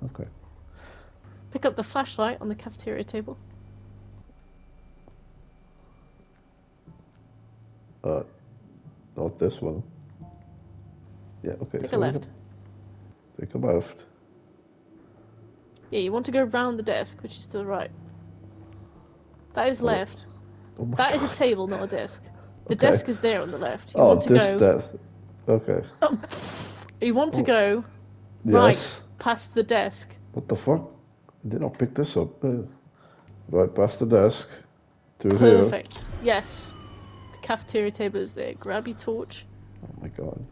Okay. Pick up the flashlight on the cafeteria table. Not this one. Yeah, okay. Take a left. Take a left. Yeah, you want to go round the desk, which is to the right. That is left. Oh my That is a God. table, not a desk. The Okay. desk is there on the left. You Oh, want to this go. desk. Okay. Oh, you want to go Yes. right past the desk. What the fuck? I did not pick this up. Right past the desk. Through Perfect. Yes. The cafeteria table is there. Grab your torch. here. Oh my God.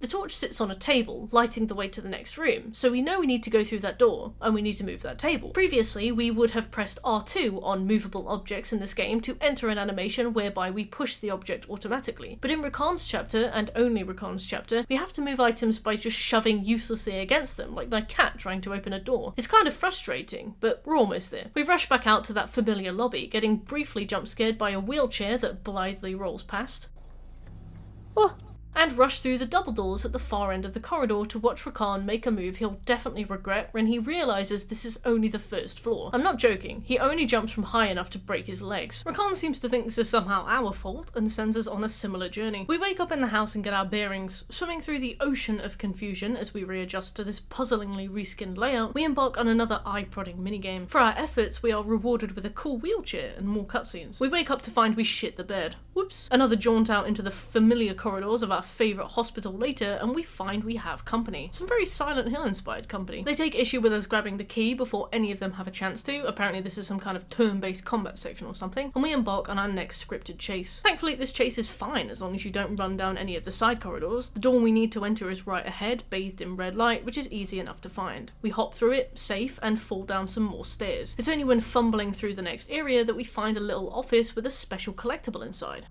The torch sits on a table, lighting the way to the next room, so we know we need to go through that door, and we need to move that table. Previously, we would have pressed R2 on movable objects in this game to enter an animation whereby we push the object automatically. But in Rakan's Chapter, and only Rakan's Chapter, we have to move items by just shoving uselessly against them, like my cat trying to open a door. It's kind of frustrating, but we're almost there. We rush back out to that familiar lobby, getting briefly jump scared by a wheelchair that blithely rolls past. Oh, And rush through the double doors at the far end of the corridor to watch Rakan make a move he'll definitely regret when he realises this is only the first floor. I'm not joking, he only jumps from high enough to break his legs. Rakan seems to think this is somehow our fault and sends us on a similar journey. We wake up in the house and get our bearings. Swimming through the ocean of confusion as we readjust to this puzzlingly reskinned layout, we embark on another eye-prodding minigame. For our efforts, we are rewarded with a cool wheelchair and more cutscenes. We wake up to find we shit the bed. Whoops. Another jaunt out into the familiar corridors of our favourite hospital later, and we find we have company. Some very Silent Hill inspired company. They take issue with us grabbing the key before any of them have a chance to. Apparently this is some kind of turn-based combat section or something, and we embark on our next scripted chase. Thankfully this chase is fine as long as you don't run down any of the side corridors. The door we need to enter is right ahead, bathed in red light, which is easy enough to find. We hop through it, safe, and fall down some more stairs. It's only when fumbling through the next area that we find a little office with a special collectible inside.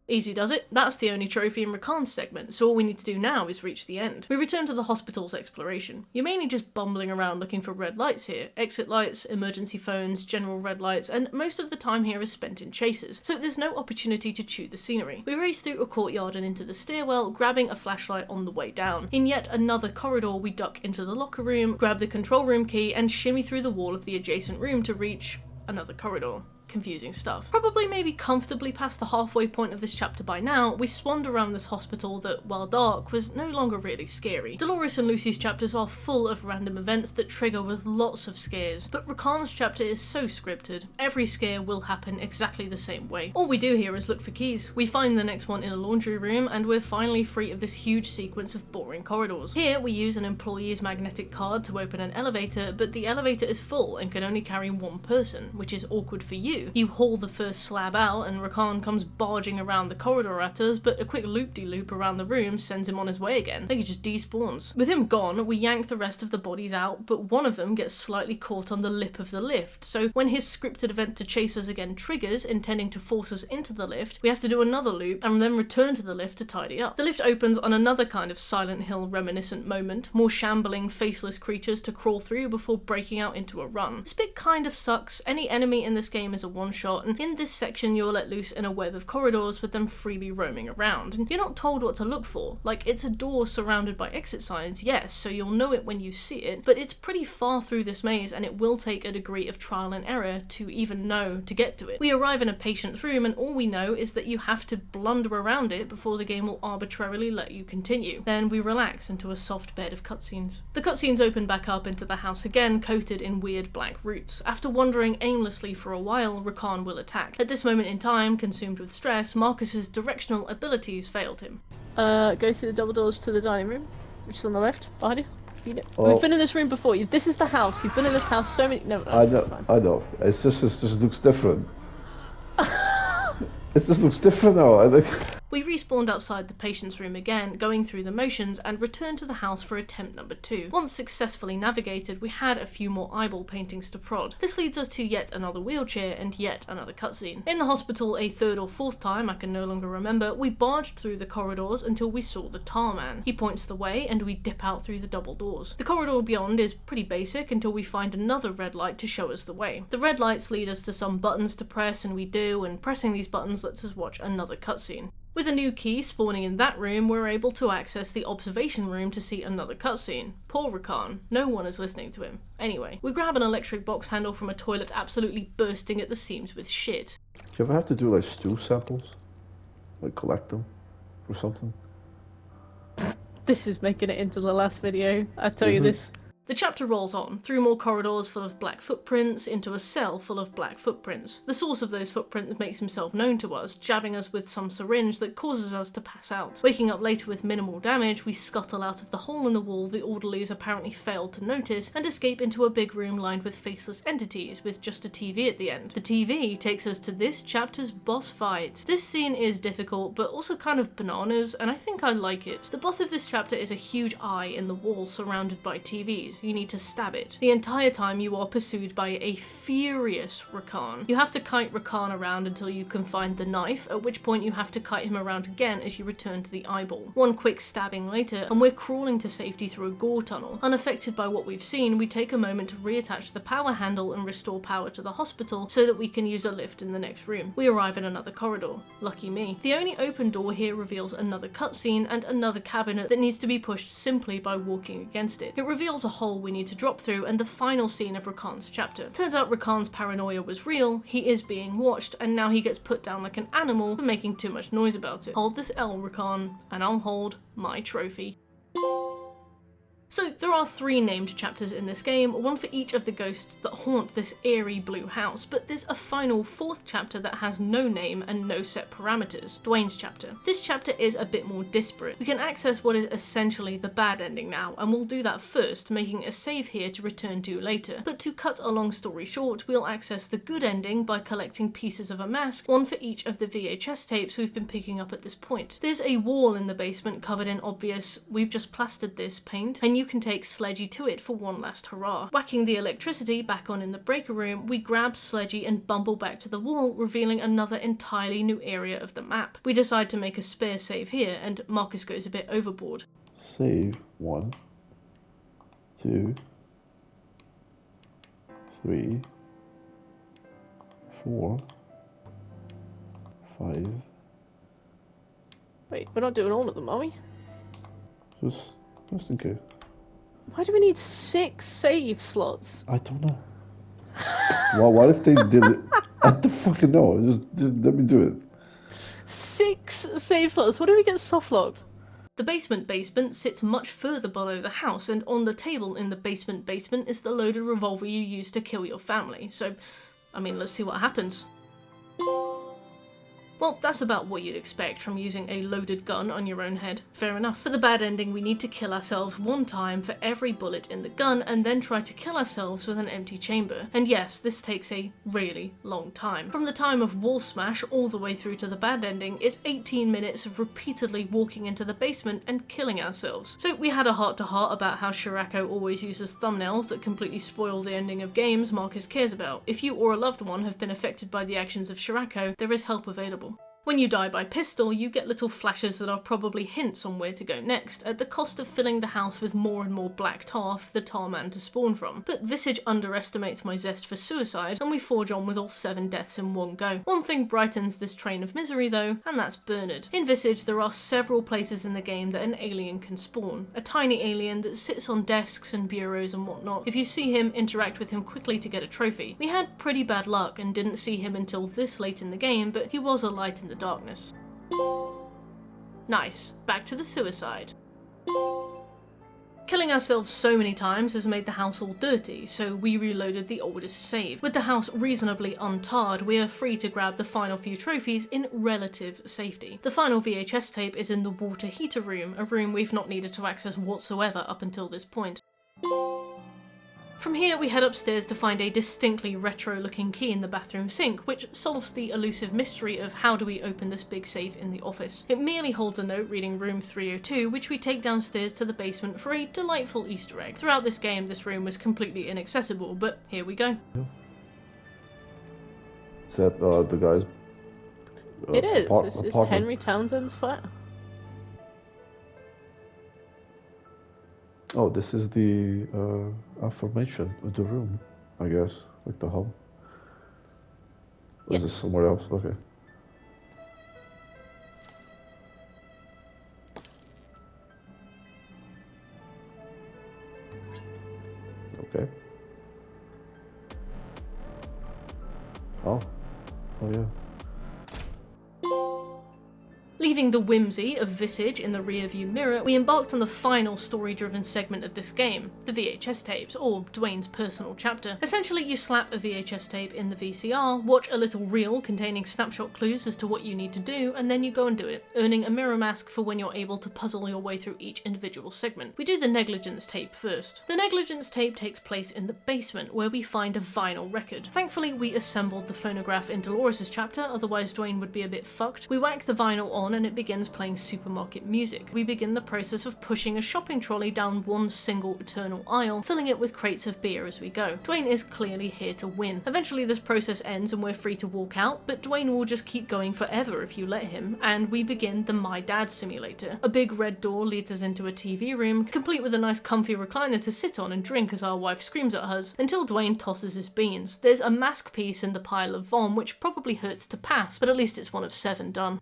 Easy does it. That's the only trophy in Rakan's segment, so all we need to do now is reach the end. We return to the hospital's exploration. You're mainly just bumbling around looking for red lights here. Exit lights, emergency phones, general red lights, and most of the time here is spent in chases, so there's no opportunity to chew the scenery. We race through a courtyard and into the stairwell, grabbing a flashlight on the way down. In yet another corridor, we duck into the locker room, grab the control room key, and shimmy through the wall of the adjacent room to reach another corridor. confusing stuff. Probably maybe comfortably past the halfway point of this chapter by now, we swanned around this hospital that, while dark, was no longer really scary. Dolores and Lucy's chapters are full of random events that trigger with lots of scares, but Rakan's chapter is so scripted. Every scare will happen exactly the same way. All we do here is look for keys. We find the next one in a laundry room, and we're finally free of this huge sequence of boring corridors. Here we use an employee's magnetic card to open an elevator, but the elevator is full and can only carry one person, which is awkward for you. You haul the first slab out and Rakan comes barging around the corridor at us, but a quick loop-de-loop around the room sends him on his way again. I think he just despawns. With him gone, we yank the rest of the bodies out, but one of them gets slightly caught on the lip of the lift, so when his scripted event to chase us again triggers, intending to force us into the lift, we have to do another loop and then return to the lift to tidy up. The lift opens on another kind of Silent Hill reminiscent moment, more shambling, faceless creatures to crawl through before breaking out into a run. This bit kind of sucks. Any enemy in this game is a one-shot, and in this section you're let loose in a web of corridors with them freely roaming around, and you're not told what to look for. Like, it's a door surrounded by exit signs, yes, so you'll know it when you see it, but it's pretty far through this maze and it will take a degree of trial and error to even know to get to it. We arrive in a patient's room and all we know is that you have to blunder around it before the game will arbitrarily let you continue. Then we relax into a soft bed of cutscenes. The cutscenes open back up into the house again, coated in weird black roots. After wandering aimlessly for a while, Rakan will attack. At this moment in time, consumed with stress, Marcus's directional abilities failed him. Go through the double doors to the dining room, which is on the left, behind you. Oh. We've been in this room before. This is the house. You've been in this house so many... No, I it's know, fine. I know. It just looks different. It just looks different now. I think. We respawned outside the patient's room again, going through the motions, and returned to the house for attempt number 2. Once successfully navigated, we had a few more eyeball paintings to prod. This leads us to yet another wheelchair and yet another cutscene. In the hospital a third or fourth time, I can no longer remember, we barged through the corridors until we saw the tar man. He points the way and we dip out through the double doors. The corridor beyond is pretty basic until we find another red light to show us the way. The red lights lead us to some buttons to press, and we do, and pressing these buttons lets us watch another cutscene. With a new key spawning in that room, we're able to access the observation room to see another cutscene. Poor Rakan, no one is listening to him. Anyway, we grab an electric box handle from a toilet absolutely bursting at the seams with shit. Do you ever have to do like stew samples? Like collect them or something? This is making it into the last video. I tell you Is it? this. The chapter rolls on, through more corridors full of black footprints, into a cell full of black footprints. The source of those footprints makes himself known to us, jabbing us with some syringe that causes us to pass out. Waking up later with minimal damage, we scuttle out of the hole in the wall the orderlies apparently failed to notice, and escape into a big room lined with faceless entities, with just a TV at the end. The TV takes us to this chapter's boss fight. This scene is difficult, but also kind of bananas, and I think I like it. The boss of this chapter is a huge eye in the wall surrounded by TVs. You need to stab it. The entire time you are pursued by a furious Rakan. You have to kite Rakan around until you can find the knife, at which point you have to kite him around again as you return to the eyeball. One quick stabbing later, and we're crawling to safety through a gore tunnel. Unaffected by what we've seen, we take a moment to reattach the power handle and restore power to the hospital so that we can use a lift in the next room. We arrive in another corridor. Lucky me. The only open door here reveals another cutscene and another cabinet that needs to be pushed simply by walking against it. It reveals a hole we need to drop through and the final scene of Rakan's chapter. Turns out Rakan's paranoia was real, he is being watched, and now he gets put down like an animal for making too much noise about it. Hold this L, Rakan, and I'll hold my trophy. So there are 3 named chapters in this game, one for each of the ghosts that haunt this eerie blue house, but there's a final 4th chapter that has no name and no set parameters, Dwayne's chapter. This chapter is a bit more disparate. We can access what is essentially the bad ending now, and we'll do that first, making a save here to return to later. But to cut a long story short, we'll access the good ending by collecting pieces of a mask, one for each of the VHS tapes we've been picking up at this point. There's a wall in the basement covered in obvious, we've just plastered this paint, and you can take Sledgy to it for one last hurrah. Whacking the electricity back on in the breaker room, we grab Sledgy and bumble back to the wall, revealing another entirely new area of the map. We decide to make a spare save here, and Marcus goes a bit overboard. Save 1, 2, 3, 4, 5. Wait, we're not doing all of them, are we? Just in case. Why do we need 6 save slots? I don't know. Well, what if they did it? I don't fucking know. Just let me do it. 6 save slots. What do we get soft locked? The basement sits much further below the house, and on the table in the basement is the loaded revolver you use to kill your family. So, I mean, let's see what happens. Well, that's about what you'd expect from using a loaded gun on your own head. Fair enough. For the bad ending, we need to kill ourselves 1 time for every bullet in the gun, and then try to kill ourselves with an empty chamber. And yes, this takes a really long time. From the time of wall smash all the way through to the bad ending, it's 18 minutes of repeatedly walking into the basement and killing ourselves. So we had a heart-to-heart about how Shirako always uses thumbnails that completely spoil the ending of games Marcus cares about. If you or a loved one have been affected by the actions of Shirako, there is help available. When you die by pistol, you get little flashes that are probably hints on where to go next, at the cost of filling the house with more and more black tar for the tar man to spawn from. But Visage underestimates my zest for suicide, and we forge on with all 7 deaths in one go. One thing brightens this train of misery though, and that's Bernard. In Visage, there are several places in the game that an alien can spawn. A tiny alien that sits on desks and bureaus and whatnot. If you see him, interact with him quickly to get a trophy. We had pretty bad luck and didn't see him until this late in the game, but he was a light in the darkness. Nice. Back to the suicide. Killing ourselves so many times has made the house all dirty, so we reloaded the oldest save. With the house reasonably untarred, we are free to grab the final few trophies in relative safety. The final VHS tape is in the water heater room, a room we've not needed to access whatsoever up until this point. From here we head upstairs to find a distinctly retro-looking key in the bathroom sink, which solves the elusive mystery of how do we open this big safe in the office. It merely holds a note reading room 302, which we take downstairs to the basement for a delightful Easter egg. Throughout this game this room was completely inaccessible, but here we go. Is that the guy's... It is. This is Henry Townsend's flat. Oh, this is the affirmation of the room, I guess, like the hub. Or is this somewhere else? Okay. Okay. Oh yeah. Leaving the whimsy of Visage in the rearview mirror, we embarked on the final story-driven segment of this game, the VHS tapes, or Dwayne's personal chapter. Essentially, you slap a VHS tape in the VCR, watch a little reel containing snapshot clues as to what you need to do, and then you go and do it, earning a mirror mask for when you're able to puzzle your way through each individual segment. We do the negligence tape first. The negligence tape takes place in the basement, where we find a vinyl record. Thankfully, we assembled the phonograph in Dolores' chapter, otherwise Dwayne would be a bit fucked. We whack the vinyl on and it begins playing supermarket music. We begin the process of pushing a shopping trolley down one single eternal aisle, filling it with crates of beer as we go. Dwayne is clearly here to win. Eventually this process ends and we're free to walk out, but Dwayne will just keep going forever if you let him, and we begin the My Dad simulator. A big red door leads us into a TV room, complete with a nice comfy recliner to sit on and drink as our wife screams at us, until Dwayne tosses his beans. There's a mask piece in the pile of vom which probably hurts to pass, but at least it's one of 7 done.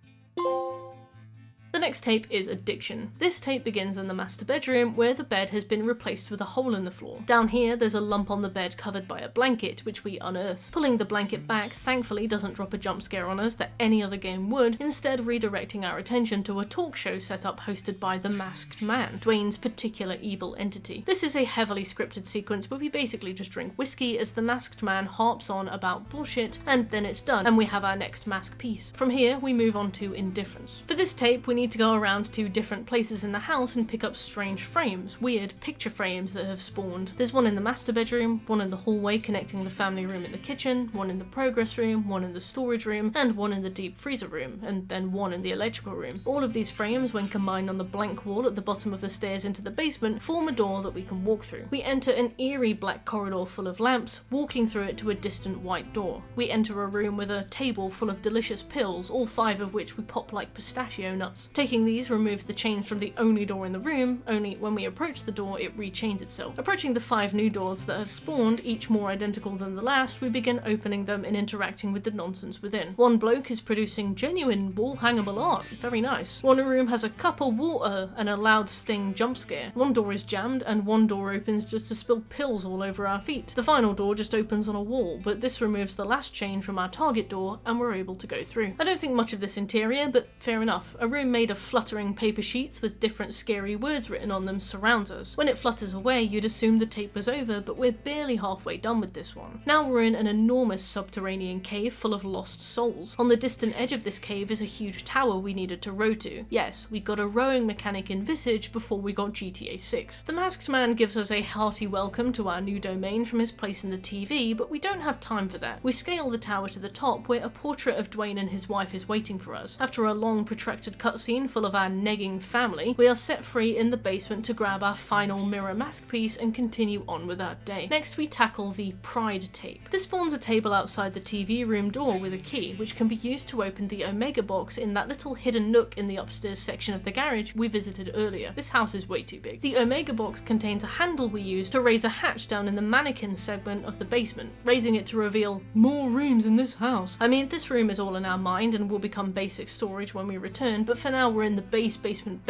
The next tape is Addiction. This tape begins in the master bedroom, where the bed has been replaced with a hole in the floor. Down here there's a lump on the bed covered by a blanket, which we unearth. Pulling the blanket back thankfully doesn't drop a jump scare on us that any other game would, instead redirecting our attention to a talk show setup hosted by the Masked Man, Dwayne's particular evil entity. This is a heavily scripted sequence where we basically just drink whiskey as the Masked Man harps on about bullshit, and then it's done, and we have our next mask piece. From here we move on to Indifference. For this tape we need to go around to different places in the house and pick up strange frames, weird picture frames that have spawned. There's one in the master bedroom, one in the hallway connecting the family room and the kitchen, one in the progress room, one in the storage room, and one in the deep freezer room, and then one in the electrical room. All of these frames, when combined on the blank wall at the bottom of the stairs into the basement, form a door that we can walk through. We enter an eerie black corridor full of lamps, walking through it to a distant white door. We enter a room with a table full of delicious pills, all 5 of which we pop like pistachio nuts. Taking Taking these removes the chains from the only door in the room, only when we approach the door it rechains itself. Approaching the 5 new doors that have spawned, each more identical than the last, we begin opening them and interacting with the nonsense within. One bloke is producing genuine wall-hangable art, very nice. One room has a cup of water and a loud sting jump scare. One door is jammed and one door opens just to spill pills all over our feet. The final door just opens on a wall, but this removes the last chain from our target door and we're able to go through. I don't think much of this interior, but fair enough. A room made of fluttering paper sheets with different scary words written on them surrounds us. When it flutters away, you'd assume the tape was over, but we're barely halfway done with this one. Now we're in an enormous subterranean cave full of lost souls. On the distant edge of this cave is a huge tower we needed to row to. Yes, we got a rowing mechanic in Visage before we got GTA 6. The masked man gives us a hearty welcome to our new domain from his place in the TV, but we don't have time for that. We scale the tower to the top where a portrait of Dwayne and his wife is waiting for us. After a long protracted cutscene full of our negging family, we are set free in the basement to grab our final mirror mask piece and continue on with our day. Next we tackle the Pride tape. This spawns a table outside the TV room door with a key, which can be used to open the Omega box in that little hidden nook in the upstairs section of the garage we visited earlier. This house is way too big. The Omega box contains a handle we use to raise a hatch down in the mannequin segment of the basement, raising it to reveal more rooms in this house. I mean, this room is all in our mind and will become basic storage when we return, but for now we're in the basement.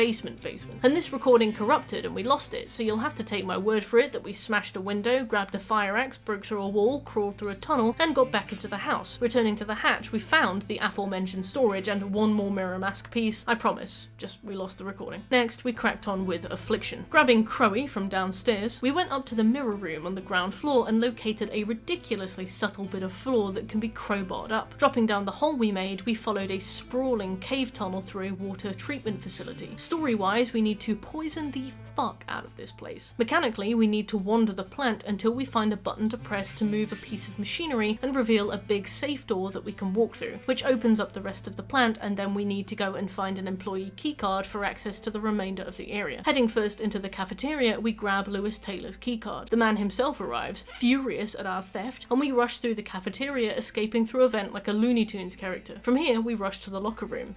And this recording corrupted and we lost it, so you'll have to take my word for it that we smashed a window, grabbed a fire axe, broke through a wall, crawled through a tunnel, and got back into the house. Returning to the hatch, we found the aforementioned storage and one more mirror mask piece. I promise, just we lost the recording. Next, we cracked on with Affliction. Grabbing Crowy from downstairs, we went up to the mirror room on the ground floor and located a ridiculously subtle bit of floor that can be crowbarred up. Dropping down the hole we made, we followed a sprawling cave tunnel through a water treatment facility. Story-wise, we need to poison the fuck out of this place. Mechanically, we need to wander the plant until we find a button to press to move a piece of machinery and reveal a big safe door that we can walk through, which opens up the rest of the plant, and then we need to go and find an employee keycard for access to the remainder of the area. Heading first into the cafeteria, we grab Lewis Taylor's keycard. The man himself arrives, furious at our theft, and we rush through the cafeteria, escaping through a vent like a Looney Tunes character. From here, we rush to the locker room.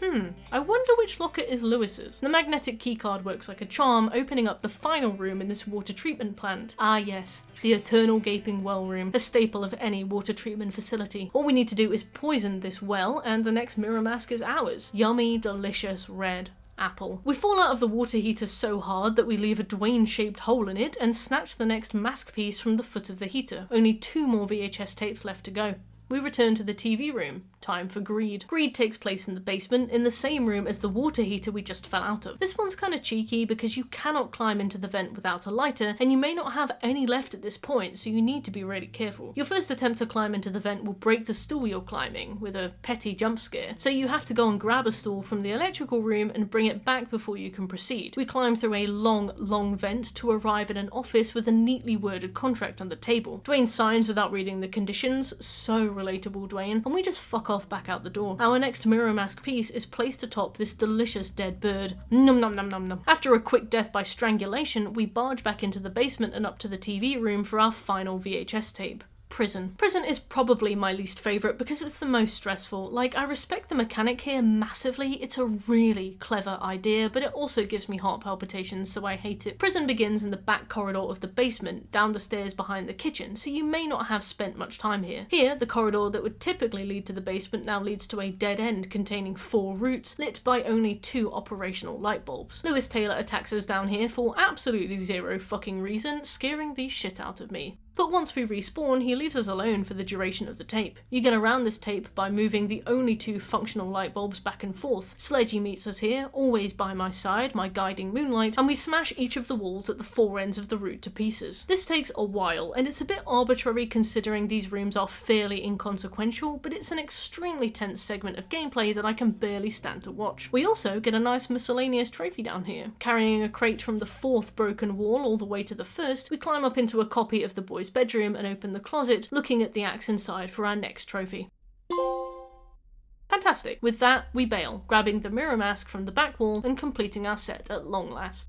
I wonder which locker is Lewis's. The magnetic keycard works like a charm, opening up the final room in this water treatment plant. Ah yes, the eternal gaping well room, a staple of any water treatment facility. All we need to do is poison this well and the next mirror mask is ours. Yummy, delicious, red apple. We fall out of the water heater so hard that we leave a Dwayne-shaped hole in it and snatch the next mask piece from the foot of the heater. Only 2 more VHS tapes left to go. We return to the TV room. Time for Greed. Greed takes place in the basement, in the same room as the water heater we just fell out of. This one's kinda cheeky because you cannot climb into the vent without a lighter, and you may not have any left at this point, so you need to be really careful. Your first attempt to climb into the vent will break the stool you're climbing, with a petty jump scare, so you have to go and grab a stool from the electrical room and bring it back before you can proceed. We climb through a long vent to arrive at an office with a neatly worded contract on the table. Dwayne signs without reading the conditions, so relatable Dwayne, and we just fuck off back out the door. Our next mirror mask piece is placed atop this delicious dead bird. Nom nom nom nom nom. After a quick death by strangulation, we barge back into the basement and up to the TV room for our final VHS tape. Prison. Prison is probably my least favourite because it's the most stressful. Like, I respect the mechanic here massively, it's a really clever idea, but it also gives me heart palpitations, so I hate it. Prison begins in the back corridor of the basement, down the stairs behind the kitchen, so you may not have spent much time here. Here, the corridor that would typically lead to the basement now leads to a dead end containing 4 routes, lit by only 2 operational light bulbs. Lewis Taylor attacks us down here for absolutely zero fucking reason, scaring the shit out of me. But once we respawn, he leaves us alone for the duration of the tape. You get around this tape by moving the only 2 functional light bulbs back and forth. Sledgy meets us here, always by my side, my guiding moonlight, and we smash each of the walls at the 4 ends of the route to pieces. This takes a while, and it's a bit arbitrary considering these rooms are fairly inconsequential, but it's an extremely tense segment of gameplay that I can barely stand to watch. We also get a nice miscellaneous trophy down here. Carrying a crate from the 4th broken wall all the way to the 1st, we climb up into a copy of the boys' bedroom and open the closet, looking at the axe inside for our next trophy. Fantastic. With that, we bail, grabbing the mirror mask from the back wall and completing our set at long last.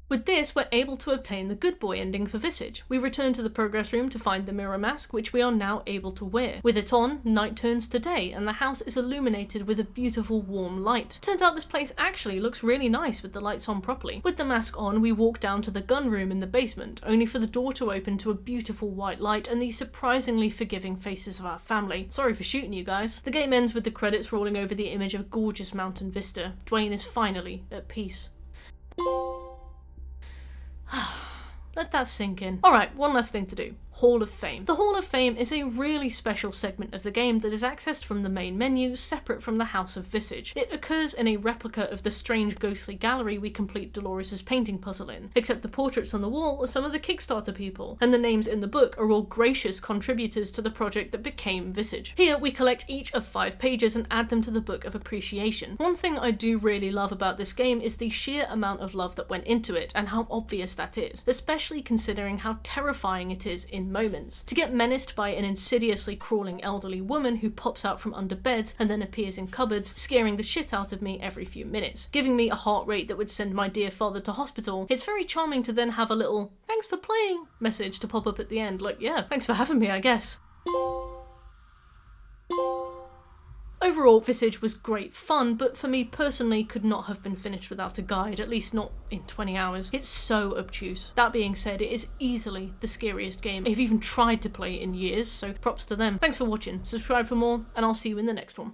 With this, we're able to obtain the good boy ending for Visage. We return to the progress room to find the mirror mask, which we are now able to wear. With it on, night turns to day, and the house is illuminated with a beautiful warm light. Turns out this place actually looks really nice with the lights on properly. With the mask on, we walk down to the gun room in the basement, only for the door to open to a beautiful white light and the surprisingly forgiving faces of our family. Sorry for shooting you guys. The game ends with the credits rolling over the image of a gorgeous mountain vista. Dwayne is finally at peace. Let that sink in. Alright, one last thing to do. Hall of Fame. The Hall of Fame is a really special segment of the game that is accessed from the main menu, separate from the House of Visage. It occurs in a replica of the strange ghostly gallery we complete Dolores' painting puzzle in, except the portraits on the wall are some of the Kickstarter people, and the names in the book are all gracious contributors to the project that became Visage. Here we collect each of 5 pages and add them to the Book of Appreciation. One thing I do really love about this game is the sheer amount of love that went into it, and how obvious that is, especially considering how terrifying it is in moments. To get menaced by an insidiously crawling elderly woman who pops out from under beds and then appears in cupboards, scaring the shit out of me every few minutes, giving me a heart rate that would send my dear father to hospital. It's very charming to then have a little "thanks for playing" message to pop up at the end, like, yeah, thanks for having me, I guess. Overall, Visage was great fun, but for me personally could not have been finished without a guide, at least not in 20 hours. It's so obtuse. That being said, it is easily the scariest game I've even tried to play in years, so props to them. Thanks for watching, subscribe for more, and I'll see you in the next one.